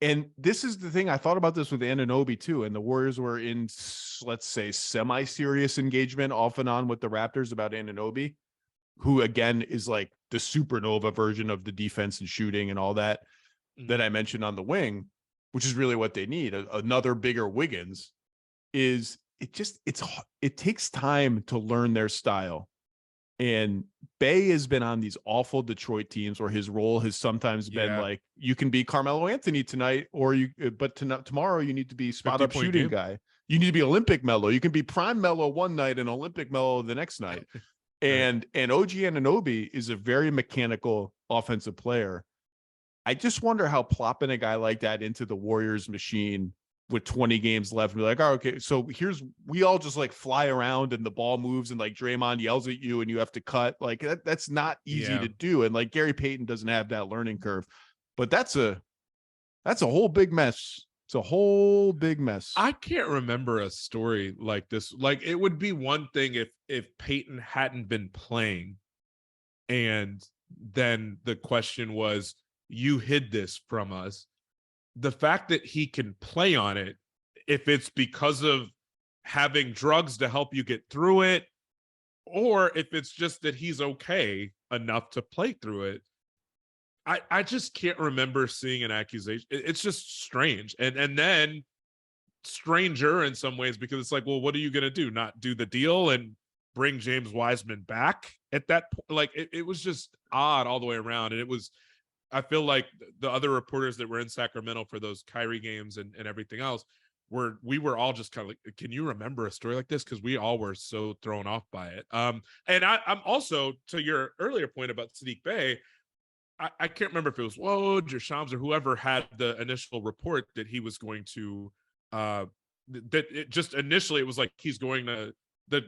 And this is the thing. I thought about this with Anunoby too. And the Warriors were in, let's say, semi-serious engagement off and on with the Raptors about Anunoby, who again is like the supernova version of the defense and shooting and all that that I mentioned on the wing, which is really what they need. Another bigger Wiggins. It takes time to learn their style. And Bey has been on these awful Detroit teams where his role has sometimes been like, you can be Carmelo Anthony tonight, but tomorrow you need to be spot up shooting guy. You need to be Olympic Melo. You can be prime Melo one night and Olympic Melo the next night. And OG Anunoby is a very mechanical offensive player. I just wonder how plopping a guy like that into the Warriors machine with 20 games left and be like, oh, okay, so we all just like fly around and the ball moves and like Draymond yells at you and you have to cut. Like that's not easy to do. And like Gary Payton doesn't have that learning curve, but that's a whole big mess. It's a whole big mess.
I can't remember a story like this. Like, it would be one thing if Payton hadn't been playing and then the question was, you hid this from us. The fact that he can play on it, if it's because of having drugs to help you get through it, or if it's just that he's okay enough to play through it, I just can't remember seeing an accusation. It's just strange. And then stranger in some ways, because it's like, well, what are you going to do? Not do the deal and bring James Wiseman back at that point? Like, it was just odd all the way around. And I feel like the other reporters that were in Sacramento for those Kyrie games and everything else, we were all just kind of like, can you remember a story like this? Because we all were so thrown off by it. And I'm also, to your earlier point about Sadiq Bey, I can't remember if it was Woj or Shams or whoever had the initial report that he was going to, initially it was like he's going to, the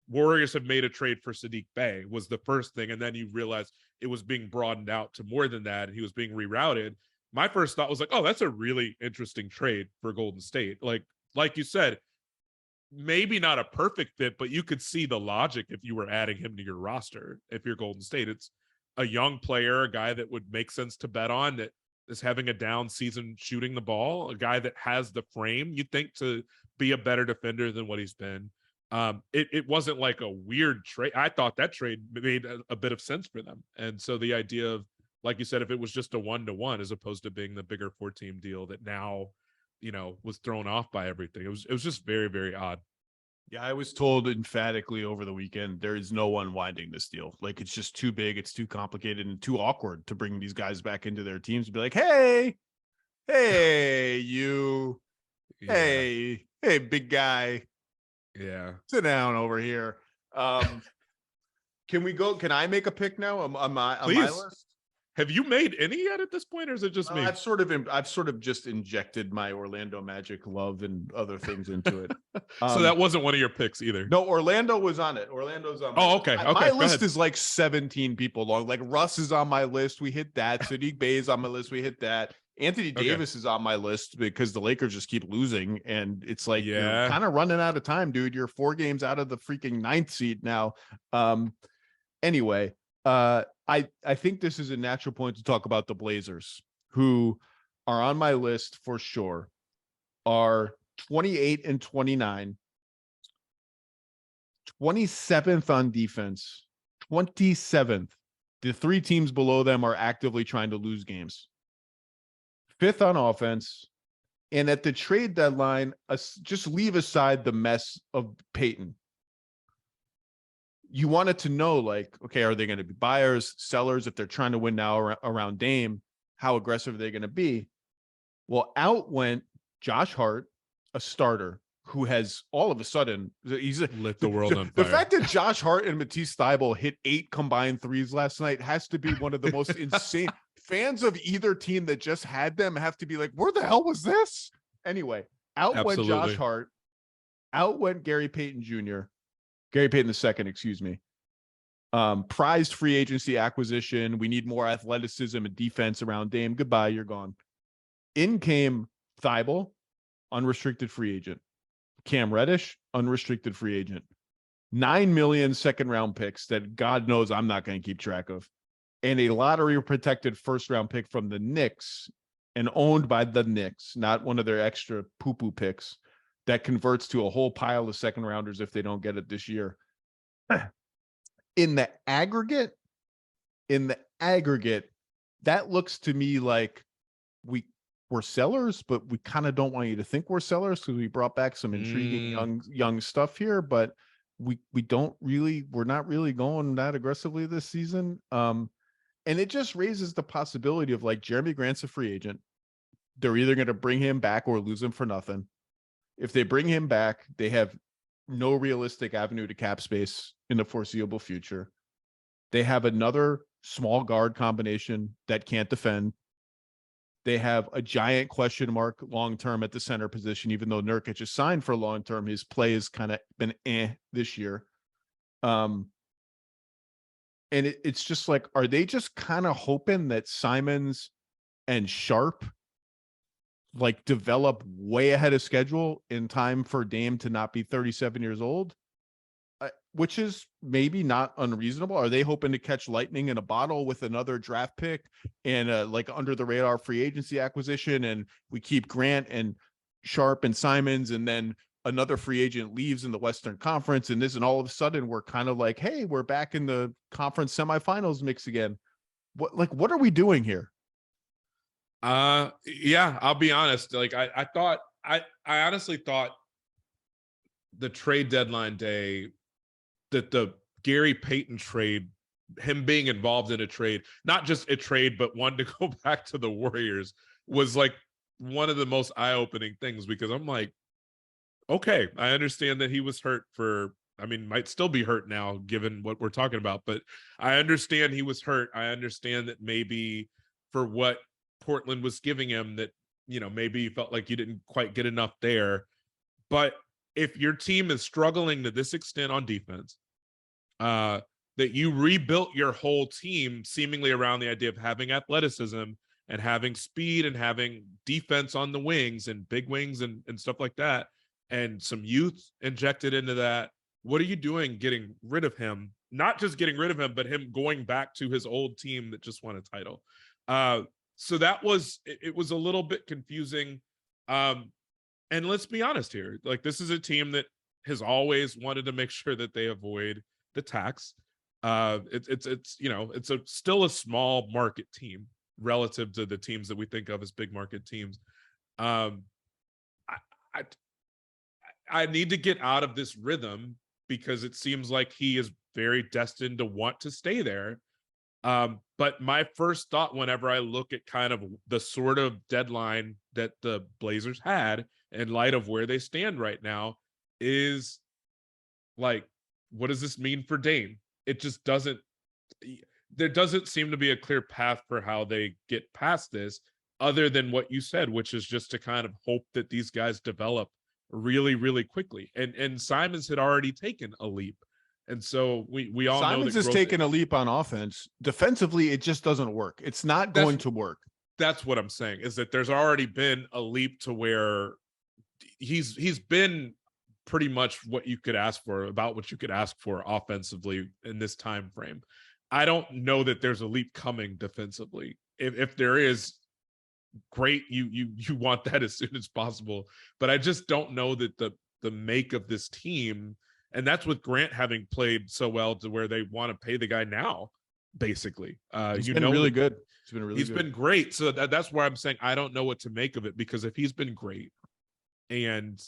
Warriors have made a trade for Sadiq Bey was the first thing. And then you realize it was being broadened out to more than that. And he was being rerouted. My first thought was like, oh, that's a really interesting trade for Golden State. Like you said, maybe not a perfect fit, but you could see the logic if you were adding him to your roster. If you're Golden State, it's a young player, a guy that would make sense to bet on, that is having a down season shooting the ball, a guy that has the frame, you'd think, to be a better defender than what he's been. It wasn't like a weird trade. I thought that trade made a bit of sense for them. And so the idea of, like you said, if it was just a 1-to-1 as opposed to being the bigger 4-team deal that now, was thrown off by everything. It was just very, very odd.
Yeah, I was told emphatically over the weekend there is no unwinding this deal. Like, it's just too big, it's too complicated, and too awkward to bring these guys back into their teams and be like, hey, you,
Yeah.
hey, big guy,
Yeah.
sit down over here. Can we go? Can I make a pick now on my
Please.
list?
Have you made any yet at this point, or is it just me?
I've sort of just injected my Orlando Magic love and other things into it.
So that wasn't one of your picks either.
No, Orlando was on it. Orlando's on my
Oh, okay.
list.
Okay.
My
Go
list
ahead.
is like 17 people long. Like, Russ is on my list. We hit that. Sadiq Bey is on my list. We hit that. Anthony
Okay.
Davis is on my list because the Lakers just keep losing. And it's like, you're
Yeah.
kind of running out of time, dude. You're 4 games out of the freaking 9th seed now. Anyway, I think this is a natural point to talk about the Blazers, who are on my list for sure, are 28 and 29, 27th on defense, 27th. The 3 teams below them are actively trying to lose games. 5th on offense. And at the trade deadline, just leave aside the mess of Payton. You wanted to know, like, okay, are they going to be buyers, sellers? If they're trying to win now around Dame, how aggressive are they going to be? Well, out went Josh Hart, a starter who has all of a sudden, he's
lit the world on fire.
The fact that Josh Hart and Matisse Thybulle hit 8 combined threes last night has to be one of the most insane. Fans of either team that just had them have to be like, where the hell was this? Anyway, out went Josh Hart, out went Gary Payton II, excuse me. Prized free agency acquisition. We need more athleticism and defense around Dame. Goodbye, you're gone. In came Thybulle, unrestricted free agent. Cam Reddish, unrestricted free agent. 9 million second-round picks that God knows I'm not going to keep track of. And a lottery-protected first-round pick from the Knicks, and owned by the Knicks, not one of their extra poo-poo picks, that converts to a whole pile of second-rounders if they don't get it this year. In the aggregate, that looks to me like we're sellers, but we kind of don't want you to think we're sellers because we brought back some intriguing young stuff here, but we're not really going that aggressively this season. And it just raises the possibility of, like, Jeremy Grant's a free agent. They're either going to bring him back or lose him for nothing. If they bring him back, they have no realistic avenue to cap space in the foreseeable future. They have another small guard combination that can't defend. They have a giant question mark long-term at the center position, even though Nurkic is signed for long-term. His play has kind of been this year. And it's just like, are they just kind of hoping that Simons and Sharp like develop way ahead of schedule in time for Dame to not be 37 years old? Which is maybe not unreasonable. Are they hoping to catch lightning in a bottle with another draft pick and like under the radar free agency acquisition, and we keep Grant and Sharp and Simons, and then another free agent leaves in the Western Conference, and all of a sudden we're kind of like, hey, we're back in the conference semifinals mix again? What are we doing here?
Yeah, I'll be honest. Like, I honestly thought the trade deadline day that the Gary Payton trade, him being involved in a trade, not just a trade, but one to go back to the Warriors, was like one of the most eye-opening things, because I'm like, okay, I understand that he was hurt might still be hurt now given what we're talking about, but I understand he was hurt. I understand that maybe for what Portland was giving him, that, maybe you felt like you didn't quite get enough there. But if your team is struggling to this extent on defense, that you rebuilt your whole team seemingly around the idea of having athleticism and having speed and having defense on the wings and big wings and stuff like that, and some youth injected into that, what are you doing getting rid of him? Not just getting rid of him, but him going back to his old team that just won a title. So that was, it was a little bit confusing. And let's be honest here. Like, this is a team that has always wanted to make sure that they avoid the tax. It's still a small market team relative to the teams that we think of as big market teams. I need to get out of this rhythm because it seems like he is very destined to want to stay there. But my first thought whenever I look at kind of the sort of deadline that the Blazers had in light of where they stand right now is like, what does this mean for Dame? It just doesn't, there doesn't seem to be a clear path for how they get past this other than what you said, which is just to kind of hope that these guys develop really, really quickly. And Simons had already taken a leap. And so we all
Simons
know that
has taken a leap on offense. Defensively, it just doesn't work. It's not going to work.
That's what I'm saying, is that there's already been a leap to where he's been pretty much what you could ask for, about what you could ask for offensively in this time frame. I don't know that there's a leap coming defensively. If there is, great, you want that as soon as possible. But I just don't know that the make of this team, and that's with Grant having played so well to where they want to pay the guy now, basically.
He's been really good.
He's been great. So that's where I'm saying I don't know what to make of it, because if he's been great and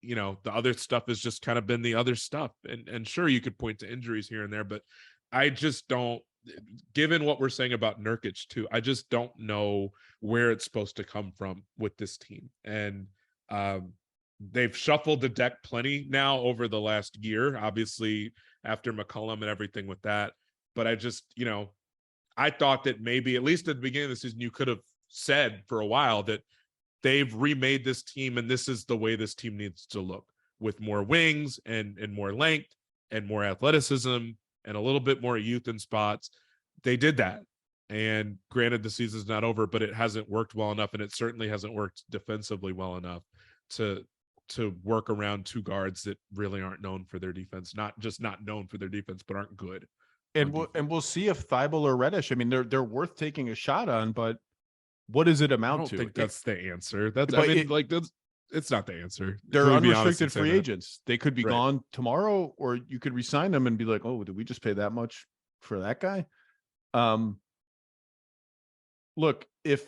the other stuff has just kind of been the other stuff, and sure, you could point to injuries here and there, but I just don't, given what we're saying about Nurkic too, I just don't know where it's supposed to come from with this team. And they've shuffled the deck plenty now over the last year, obviously after McCollum and everything with that. But I just, I thought that maybe at least at the beginning of the season, you could have said for a while that they've remade this team and this is the way this team needs to look, with more wings and more length and more athleticism and a little bit more youth in spots. They did that. And granted, the season's not over, but it hasn't worked well enough. And it certainly hasn't worked defensively well enough to work around two guards that really aren't known for their defense, not just not known for their defense, but aren't good.
And we'll see if Thibault or Reddish, I mean, they're worth taking a shot on, but what does it amount to?
I don't think that's the answer. It's not the answer.
They're unrestricted free agents. They could be gone tomorrow, or you could resign them and be like, oh, did we just pay that much for that guy? Look, if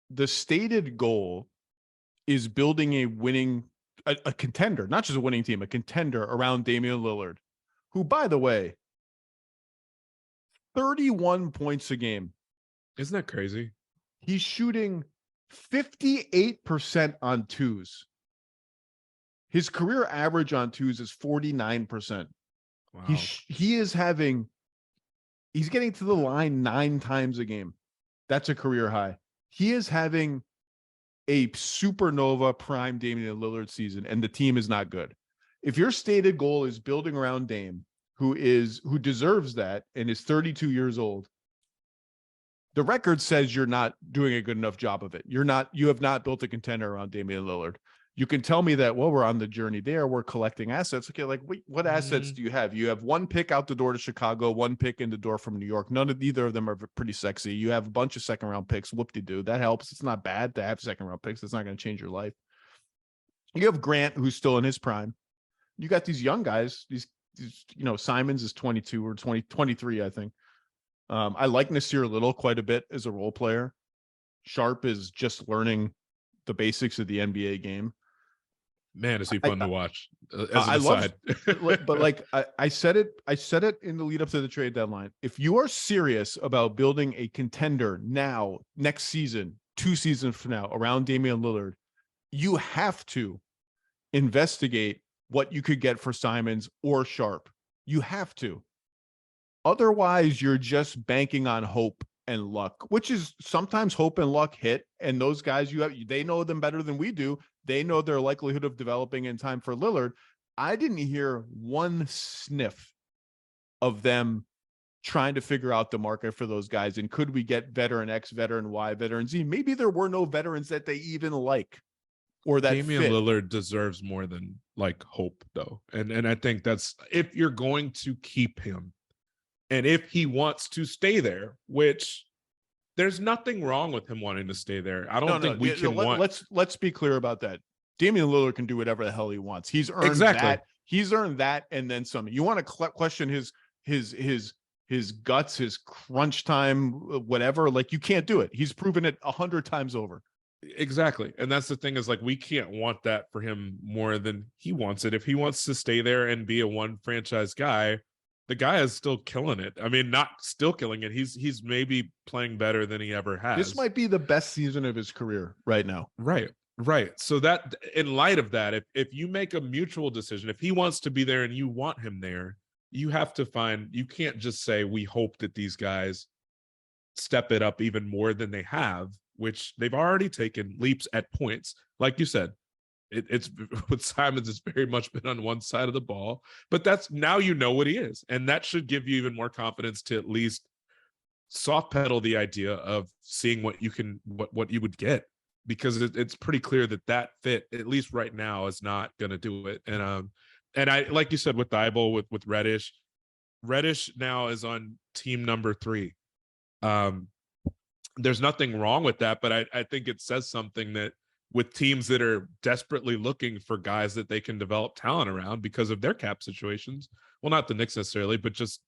the stated goal is building a contender, not just a winning team, a contender around Damian Lillard, who, by the way, 31 points a game.
Isn't that crazy?
He's shooting 58% on twos. His career average on twos is 49%.
Wow.
He's getting to the line 9 times a game. That's a career high. He is having a supernova prime Damian Lillard season, and the team is not good. If your stated goal is building around Dame, who deserves that and is 32 years old, the record says you're not doing a good enough job of it. You have not built a contender around Damian Lillard. You can tell me that, well, we're on the journey there. We're collecting assets. Okay, like what assets do you have? You have 1 pick out the door to Chicago, 1 pick in the door from New York. Neither of them are pretty sexy. You have a bunch of second round picks. Whoop-de-doo. That helps. It's not bad to have second round picks. It's not going to change your life. You have Grant, who's still in his prime. You got these young guys. These Simons is 22 or 23, I think. I like Nasir Little quite a bit as a role player. Sharp is just learning the basics of the NBA game.
Man, is he fun to watch?
I love it. But like I said it in the lead up to the trade deadline. If you are serious about building a contender now, next season, 2 seasons from now, around Damian Lillard, you have to investigate what you could get for Simons or Sharp. You have to. Otherwise, you're just banking on hope and luck, which is sometimes hope and luck hit. And those guys they know them better than we do. They know their likelihood of developing in time for Lillard. I didn't hear one sniff of them trying to figure out the market for those guys. And could we get veteran X, veteran Y, veteran Z? Maybe there were no veterans that they even like or that
Damian
fit.
Lillard deserves more than like hope, though. And I think that's, if you're going to keep him and if he wants to stay there, which there's nothing wrong with him wanting to stay there. I don't think we can want.
Let's be clear about that. Damian Lillard can do whatever the hell he wants. He's earned that. He's earned that, and then some. You want to question his guts, his crunch time, whatever? Like, you can't do it. He's proven it 100 times over.
Exactly. And that's the thing is like, we can't want that for him more than he wants it. If he wants to stay there and be a one franchise guy, the guy is still killing it. I mean, not still killing it. He's maybe playing better than he ever has.
This might be the best season of his career right now.
Right. Right. So that in light of that, if you make a mutual decision, if he wants to be there and you want him there, you have to you can't just say, we hope that these guys step it up even more than they have, which they've already taken leaps at points. Like you said, it's with Simons, it's very much been on one side of the ball, but that's now you know what he is. And that should give you even more confidence to at least soft pedal the idea of seeing what you can, what you would get, because it's pretty clear that fit, at least right now, is not going to do it. And I, like you said, with Thibault, with Reddish now is on team number 3. There's nothing wrong with that, but I think it says something that with teams that are desperately looking for guys that they can develop talent around because of their cap situations. Well, not the Knicks necessarily, but just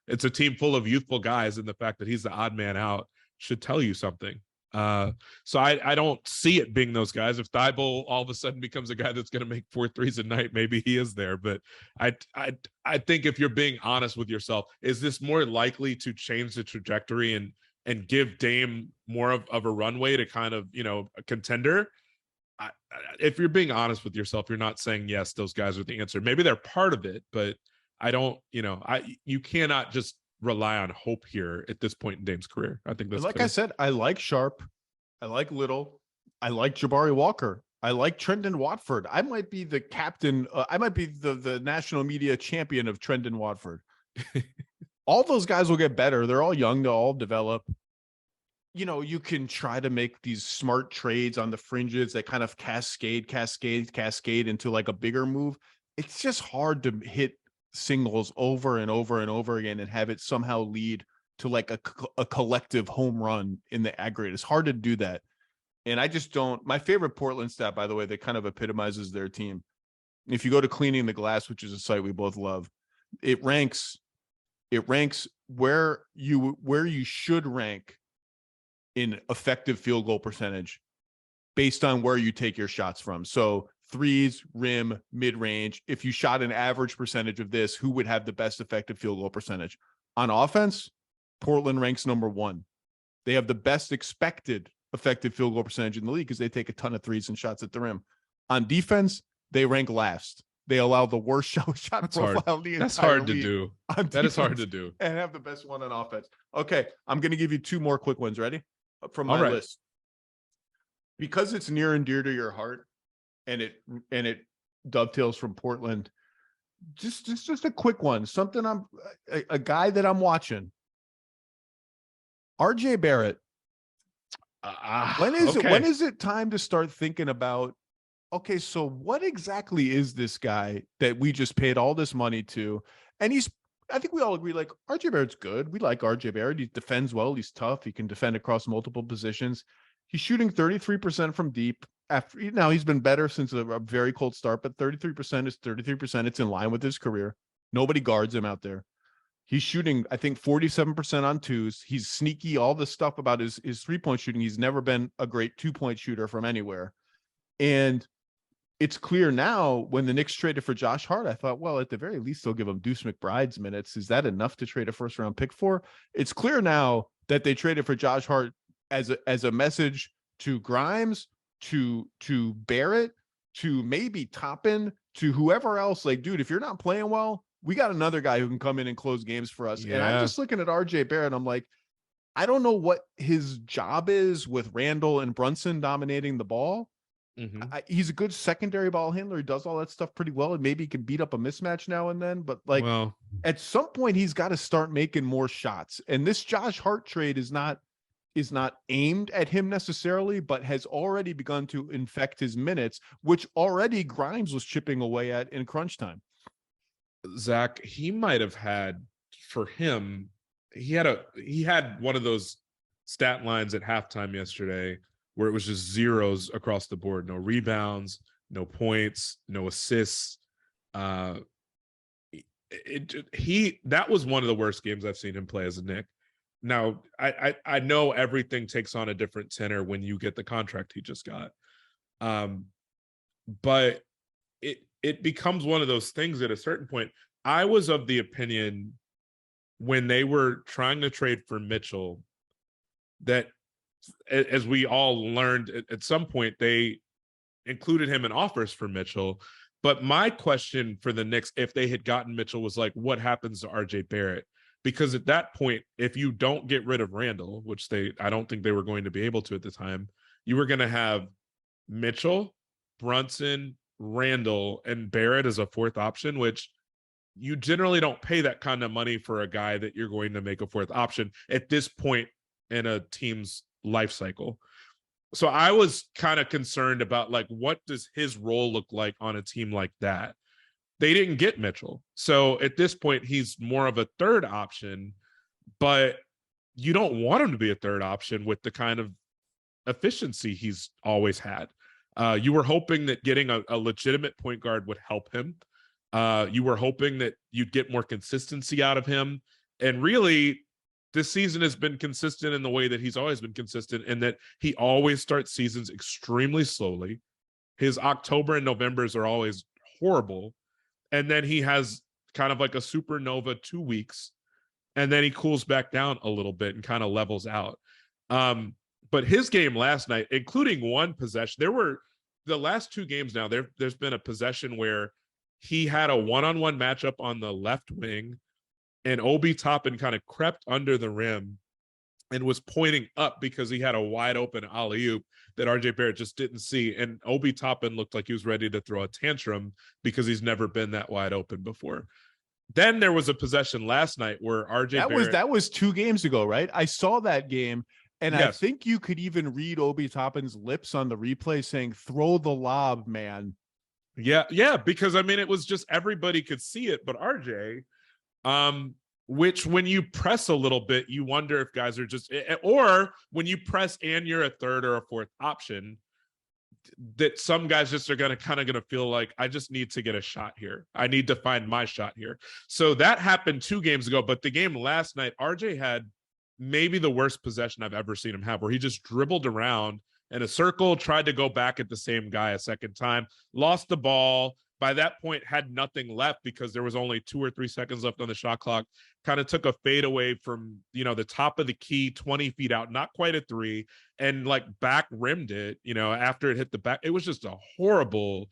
it's a team full of youthful guys, and the fact that he's the odd man out should tell you something. So I don't see it being those guys. If Thibault all of a sudden becomes a guy that's going to make 4 threes a night, maybe he is there. But I think if you're being honest with yourself, is this more likely to change the trajectory and give Dame more of a runway to kind of, a contender? If you're being honest with yourself, you're not saying, yes, those guys are the answer. Maybe they're part of it, but I don't, you cannot just rely on hope here at this point in Dame's career. I think that's
like I said, I like Sharp. I like Little. I like Jabari Walker. I like Trendon Watford. I might be the captain. I might be the national media champion of Trendon Watford. All those guys will get better. They're all young. They'll all develop. You can try to make these smart trades on the fringes that kind of cascade into like a bigger move. It's just hard to hit singles over and over and over again and have it somehow lead to like a collective home run in the aggregate. It's hard to do that. And I just don't. My favorite Portland stat, by the way, that kind of epitomizes their team. If you go to Cleaning the Glass, which is a site we both love, it ranks where you should rank in effective field goal percentage based on where you take your shots from. So threes, rim, mid-range. If you shot an average percentage of this, who would have the best effective field goal percentage? On offense, Portland ranks number 1. They have the best expected effective field goal percentage in the league because they take a ton of threes and shots at the rim. On defense, they rank last. They allow the worst shot profile.
That's hard to do. That is hard to do.
And have the best one on offense. Okay, I'm going to give you 2 more quick ones. Ready? From my list. Because it's near and dear to your heart, and it dovetails from Portland. Just a quick one. Something a guy that I'm watching. RJ Barrett. When is it time to start thinking about, okay, so what exactly is this guy that we just paid all this money to? And I think we all agree, like, RJ Barrett's good. We like RJ Barrett. He defends well. He's tough. He can defend across multiple positions. He's shooting 33% from deep. Now he's been better since a very cold start, but 33% is 33%. It's in line with his career. Nobody guards him out there. He's shooting, I think, 47% on twos. He's sneaky. All this stuff about his 3-point shooting. He's never been a great 2-point shooter from anywhere. And it's clear now, when the Knicks traded for Josh Hart, I thought, well, at the very least, they'll give him Deuce McBride's minutes. Is that enough to trade a first-round pick for? It's clear now that they traded for Josh Hart as a message to Grimes, to Barrett, to maybe Toppin, to whoever else. Like, dude, if you're not playing well, we got another guy who can come in and close games for us. Yeah. And I'm just looking at RJ Barrett. I'm like, I don't know what his job is with Randall and Brunson dominating the ball. Mm-hmm. He's a good secondary ball handler. He does all that stuff pretty well, and maybe he can beat up a mismatch now and then. But at some point, he's got to start making more shots. And this Josh Hart trade is not aimed at him necessarily, but has already begun to infect his minutes, which already Grimes was chipping away at in crunch time.
Zach, he might have had, for him, he had one of those stat lines at halftime yesterday where it was just zeros across the board. No rebounds, no points, no assists. That was one of the worst games I've seen him play as a Knick. Now, I know everything takes on a different tenor when you get the contract he just got. But it becomes one of those things at a certain point. I was of the opinion when they were trying to trade for Mitchell that, as we all learned at some point, they included him in offers for Mitchell. But my question for the Knicks, if they had gotten Mitchell, was like, what happens to RJ Barrett? Because at that point, if you don't get rid of Randall, which I don't think they were going to be able to at the time, you were going to have Mitchell, Brunson, Randall, and Barrett as a fourth option, which you generally don't pay that kind of money for a guy that you're going to make a fourth option at this point in a team's life cycle. So I was kind of concerned about, like, what does his role look like on a team like that? They didn't get Mitchell. So at this point, he's more of a third option, but you don't want him to be a third option with the kind of efficiency he's always had. You were hoping that getting a legitimate point guard would help him. You were hoping that you'd get more consistency out of him. And really, this season has been consistent in the way that he's always been consistent, in that he always starts seasons extremely slowly. His October and Novembers are always horrible. And then he has kind of like a supernova 2 weeks, and then he cools back down a little bit and kind of levels out. But his game last night, including one possession, there were the last two games now, there's been a possession where he had a one-on-one matchup on the left wing, and Obi Toppin kind of crept under the rim and was pointing up because he had a wide open alley-oop that RJ Barrett just didn't see. And Obi Toppin looked like he was ready to throw a tantrum because he's never been that wide open before. Then there was a possession last night where
that was 2 games ago, right? I saw that game, and yes. I think you could even read Obi Toppin's lips on the replay saying, "Throw the lob, man."
Yeah, because I mean, it was just everybody could see it, but RJ, which when you press a little bit, you wonder if guys are just, or when you press and you're a third or a fourth option, that some guys just are going to feel like, I just need to get a shot here. I need to find my shot here. So that happened 2 games ago, but the game last night, RJ had maybe the worst possession I've ever seen him have, where he just dribbled around in a circle, tried to go back at the same guy a second time, lost the ball. By that point, had nothing left because there was only 2 or 3 seconds left on the shot clock. Kind of took a fade away from, the top of the key, 20 feet out, not quite a 3, and like back rimmed it, after it hit the back. It was just a horrible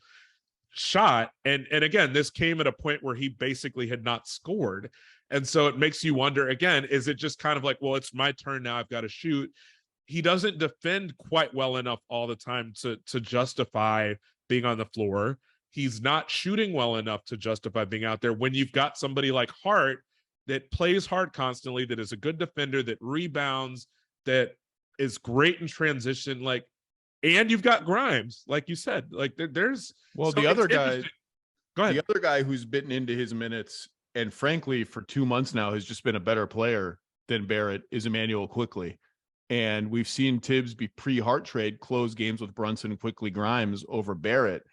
shot. And again, this came at a point where he basically had not scored. And so it makes you wonder again, is it just kind of like, well, it's my turn now, I've got to shoot. He doesn't defend quite well enough all the time to justify being on the floor. He's not shooting well enough to justify being out there when you've got somebody like Hart that plays hard constantly, that is a good defender, that rebounds, that is great in transition. And you've got Grimes, like you said, there's.
Well,
so
the other guy,
go ahead.
The other guy who's bitten into his minutes, and frankly, for 2 months now, has just been a better player than Barrett, is Emmanuel Quickley. And we've seen Tibbs be pre-Hart trade close games with Brunson, Quickley, Grimes over Barrett.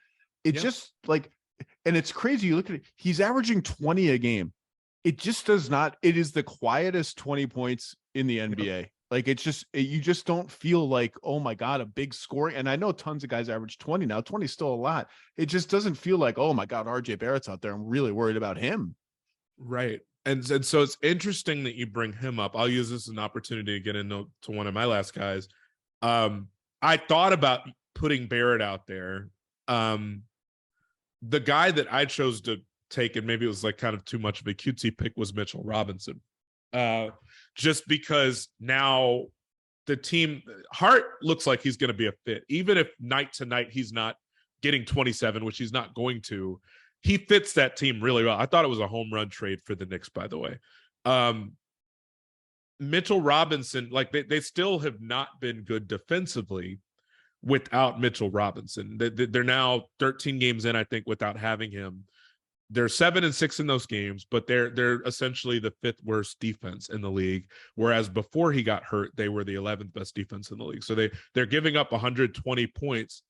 It's just like, and it's crazy. You look at it, he's averaging 20 a game. It just does not, it is the quietest 20 points in the NBA. Yep. Like, you just don't feel like, oh my God, a big scoring. And I know tons of guys average 20 now. 20 is still a lot. It just doesn't feel like, oh my God, RJ Barrett's out there. I'm really worried about him.
Right. And so it's interesting that you bring him up. I'll use this as an opportunity to get into one of my last guys. I thought about putting Barrett out there. The guy that I chose to take, and maybe it was like kind of too much of a cutesy pick, was Mitchell Robinson. Just because now the team, Hart looks like he's going to be a fit. Even if night to night he's not getting 27, which he's not going to, he fits that team really well. I thought it was a home run trade for the Knicks, by the way. Mitchell Robinson, they still have not been good defensively without Mitchell Robinson. They're now 13 games in, I think, without having him. They're 7-6 in those games, but they're essentially the 5th worst defense in the league. Whereas before he got hurt, they were the 11th best defense in the league. So they're giving up 120 points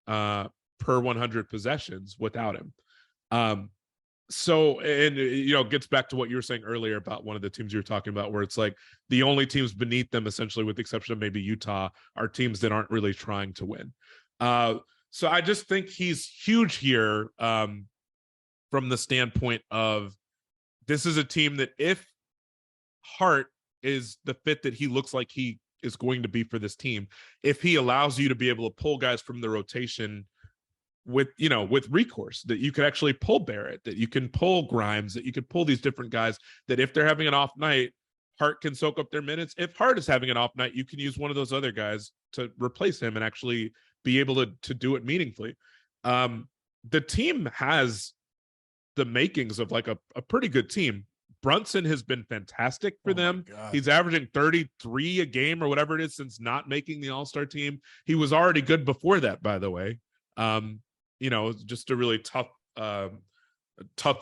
per 100 possessions without him. So, and it gets back to what you were saying earlier about one of the teams you were talking about, where it's like the only teams beneath them, essentially, with the exception of maybe Utah, are teams that aren't really trying to win. So I just think he's huge here, from the standpoint of this is a team that if Hart is the fit that he looks like he is going to be for this team, if he allows you to be able to pull guys from the rotation with recourse, that you could actually pull Barrett, that you can pull Grimes, that you could pull these different guys, that if they're having an off night, Hart can soak up their minutes. If Hart is having an off night, you can use one of those other guys to replace him and actually be able to do it meaningfully. The team has the makings of like a pretty good team. Brunson has been fantastic for them. He's averaging 33 a game or whatever it is since not making the All-Star team. He was already good before that, by the way. Just a really tough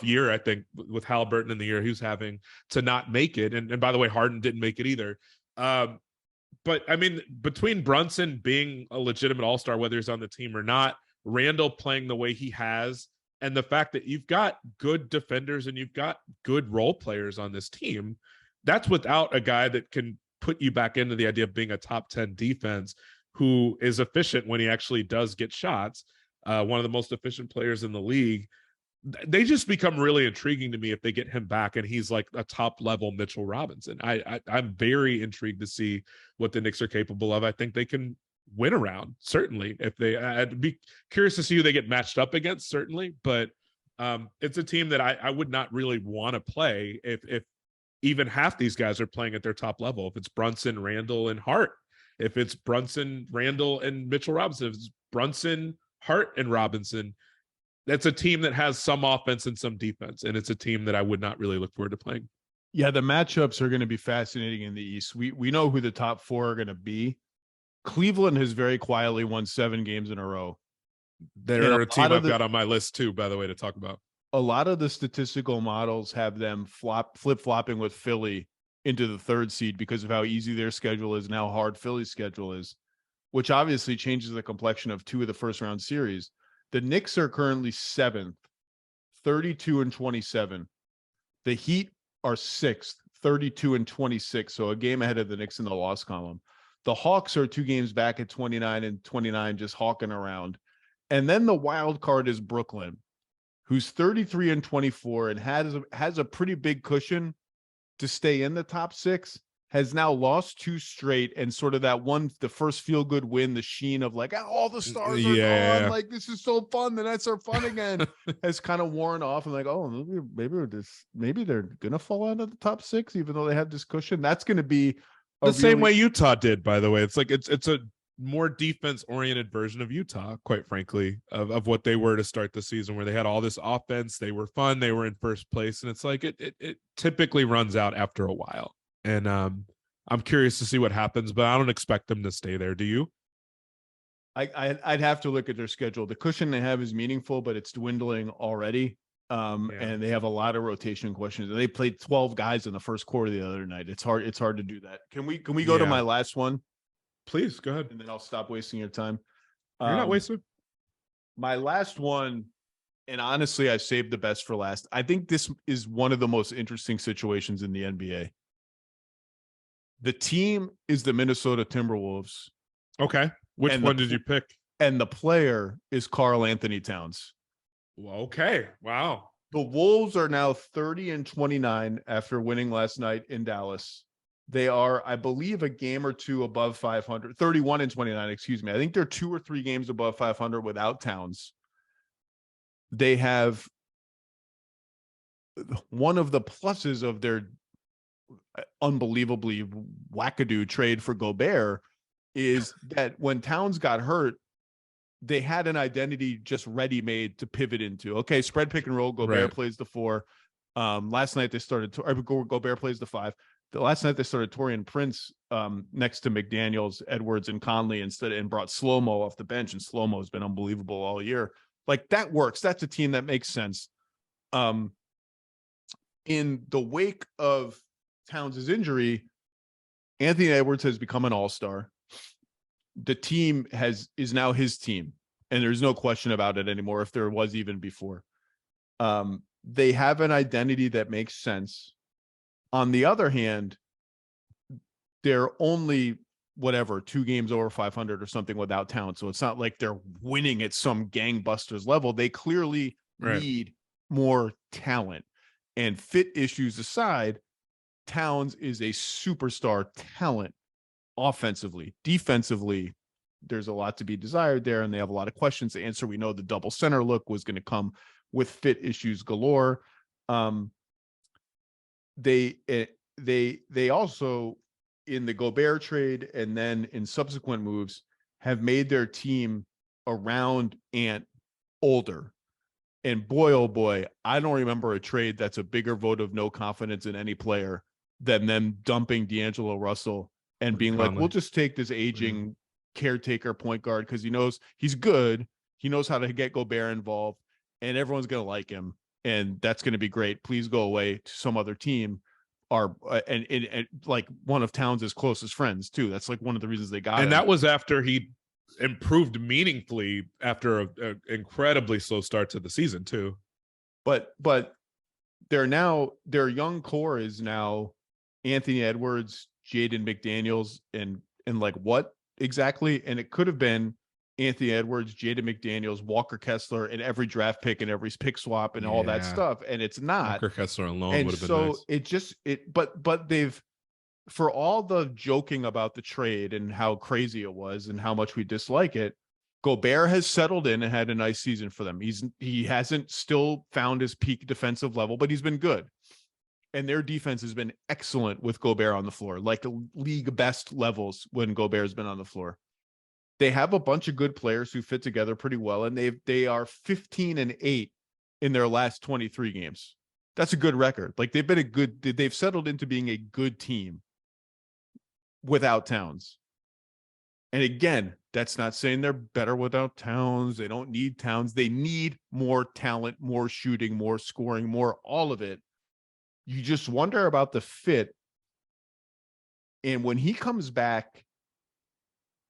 year, I think, with Halliburton in the year he was having to not make it. And by the way, Harden didn't make it either. But I mean, between Brunson being a legitimate all-star, whether he's on the team or not, Randall playing the way he has, and the fact that you've got good defenders and you've got good role players on this team, that's without a guy that can put you back into the idea of being a top 10 defense, who is efficient when he actually does get shots, one of the most efficient players in the league. They just become really intriguing to me if they get him back and he's like a top level Mitchell Robinson. I'm very intrigued to see what the Knicks are capable of. I think they can win around, certainly. I'd be curious to see who they get matched up against, certainly. But it's a team that I would not really want to play if even half these guys are playing at their top level. If it's Brunson, Randall, and Hart, if it's Brunson, Randall, and Mitchell Robinson, if it's Brunson, Hart, and Robinson, that's a team that has some offense and some defense, and it's a team that I would not really look forward to playing.
Yeah, the matchups are going to be fascinating in the East. We know who the top four are going to be. Cleveland has very quietly won 7 games in a row.
They're a team I've got on my list too, by the way, to talk about.
A lot of the statistical models have them flip-flopping with Philly into the 3rd seed because of how easy their schedule is and how hard Philly's schedule is, which obviously changes the complexion of 2 of the first-round series. The Knicks are currently 7th, 32-27. The Heat are 6th, 32-26, so a game ahead of the Knicks in the loss column. The Hawks are 2 games back at 29-29, just hawking around. And then the wild card is Brooklyn, who's 33-24 and has a pretty big cushion to stay in the top 6. Has now lost 2 straight, and sort of the first feel-good win, the sheen of like, all the stars are gone, like this is so fun, the Nets are fun again, has kind of worn off, and like, maybe they're gonna fall out of the top 6, even though they have this cushion. That's gonna be
the same way Utah did, by the way. It's like it's a more defense-oriented version of Utah, quite frankly, of what they were to start the season, where they had all this offense, they were fun, they were in first place, and it's like it typically runs out after a while. And I'm curious to see what happens, but I don't expect them to stay there. Do you?
I'd have to look at their schedule. The cushion they have is meaningful, but it's dwindling already. And they have a lot of rotation questions. They played 12 guys in the first quarter the other night. It's hard to do that. Can we go to my last one?
Please go ahead.
And then I'll stop wasting your time.
You're not wasting.
My last one, and honestly, I saved the best for last. I think this is one of the most interesting situations in the NBA. The team is the Minnesota Timberwolves.
Okay. Which one did you pick?
And the player is Karl Anthony Towns.
Okay. Wow.
The Wolves are now 30-29 after winning last night in Dallas. They are, I believe, a game or 2 above 500. 31-29, excuse me. I think they're 2 or 3 games above 500 without Towns. They have one of the pluses of their unbelievably wackadoo trade for Gobert is that when Towns got hurt, they had an identity just ready-made to pivot into. Okay, spread pick and roll. Gobert plays the 4. Last night they started. Gobert plays the 5. Last night they started Taurean Prince next to McDaniels, Edwards, and Conley and brought Slow-Mo off the bench. And Slow-Mo has been unbelievable all year. Like, that works. That's a team that makes sense. In the wake of Towns' injury, Anthony Edwards has become an all-star. The team is now his team, and there's no question about it anymore, if there was even before. They have an identity that makes sense. On the other hand, they're only 2 games over 500 or something without Towns. So it's not like they're winning at some gangbusters level. They clearly need more talent. And fit issues aside, Towns is a superstar talent offensively. Defensively, there's a lot to be desired there, and they have a lot of questions to answer. We know the double center look was going to come with fit issues galore. They also, in the Gobert trade and then in subsequent moves, have made their team around Ant older. And boy, oh boy, I don't remember a trade that's a bigger vote of no confidence in any player than them dumping D'Angelo Russell and being like, we'll just take this aging caretaker point guard because he knows he's good. He knows how to get Gobert involved, and everyone's going to like him. And that's going to be great. Please go away to some other team. And like one of Towns' closest friends too. That's like one of the reasons they got him.
And that was after he improved meaningfully after a incredibly slow start to the season too.
But their young core is now Anthony Edwards, Jaden McDaniels, and like what exactly? And it could have been Anthony Edwards, Jaden McDaniels, Walker Kessler, and every draft pick and every pick swap and all that stuff. And it's not.
Walker Kessler alone would have been nice.
But they've, for all the joking about the trade and how crazy it was and how much we dislike it, Gobert has settled in and had a nice season for them. He hasn't still found his peak defensive level, but he's been good. And their defense has been excellent with Gobert on the floor, like the league best levels when Gobert's been on the floor. They have a bunch of good players who fit together pretty well, and they are 15-8 in their last 23 games. That's a good record. Like they've settled into being a good team without Towns. And again, that's not saying they're better without Towns. They don't need Towns. They need more talent, more shooting, more scoring, more all of it. You just wonder about the fit. And when he comes back,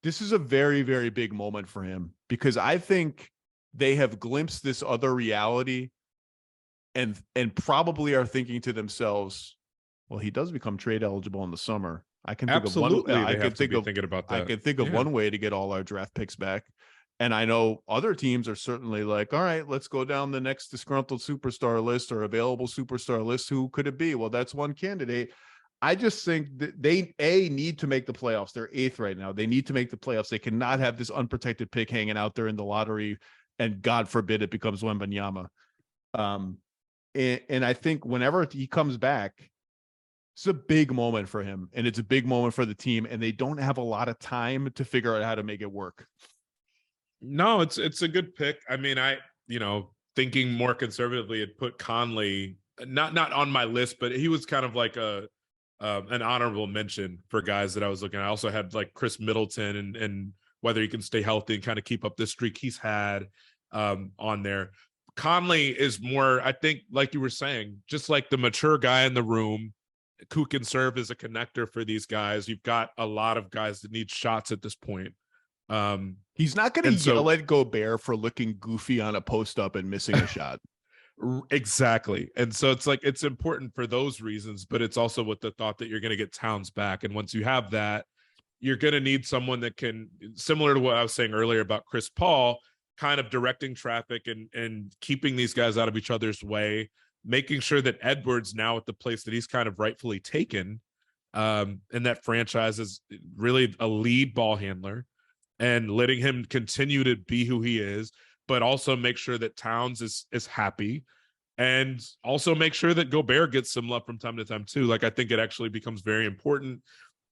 this is a very, very big moment for him because I think they have glimpsed this other reality and probably are thinking to themselves, well, he does become trade eligible in the summer. I can think of one. I can think of one way to get all our draft picks back. And I know other teams are certainly like, all right, let's go down the next disgruntled superstar list or available superstar list. Who could it be? Well, that's one candidate. I just think that they need to make the playoffs. They're 8th right now. They need to make the playoffs. They cannot have this unprotected pick hanging out there in the lottery, and God forbid it becomes Wembanyama. And I think whenever he comes back, it's a big moment for him, and it's a big moment for the team, and they don't have a lot of time to figure out how to make it work.
No, it's a good pick. I mean, thinking more conservatively, had put Conley not on my list, but he was kind of like an honorable mention for guys that I was looking at. I also had like Chris Middleton and whether he can stay healthy and kind of keep up this streak he's had on there. Conley is more, I think, like you were saying, just like the mature guy in the room who can serve as a connector for these guys. You've got a lot of guys that need shots at this point.
He's not going to yell at Gobert for looking goofy on a post up and missing a shot.
Exactly. And so it's like, it's important for those reasons, but it's also with the thought that you're going to get Towns back. And once you have that, you're going to need someone that can, similar to what I was saying earlier about Chris Paul, kind of directing traffic and keeping these guys out of each other's way, making sure that Edwards now at the place that he's kind of rightfully taken, and that franchise is really a lead ball handler, and letting him continue to be who he is, but also make sure that Towns is happy, and also make sure that Gobert gets some love from time to time too. Like, I think it actually becomes very important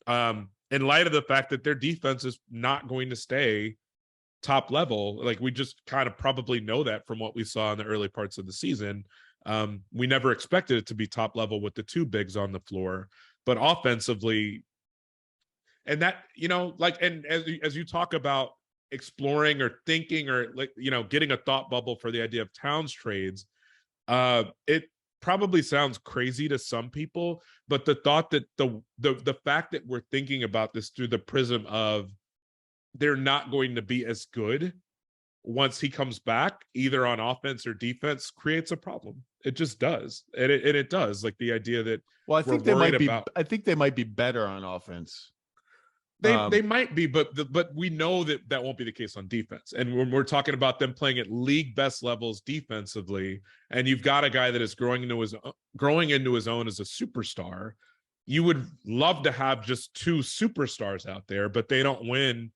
in light of the fact that their defense is not going to stay top level. Like, we just kind of probably know that from what we saw in the early parts of the season. We never expected it to be top level with the two bigs on the floor, but offensively, and that, and as you talk about exploring or thinking or getting a thought bubble for the idea of Towns trades, it probably sounds crazy to some people, but the thought that the fact that we're thinking about this through the prism of they're not going to be as good once he comes back, either on offense or defense, creates a problem. It just does. And it does. Like the idea that
Well, I think they might be.
about,
I think they might be better on offense.
they might be, but we know that won't be the case on defense. And when we're talking about them playing at league best levels defensively, and you've got a guy that is growing into his own as a superstar, you would love to have just two superstars out there, but they don't win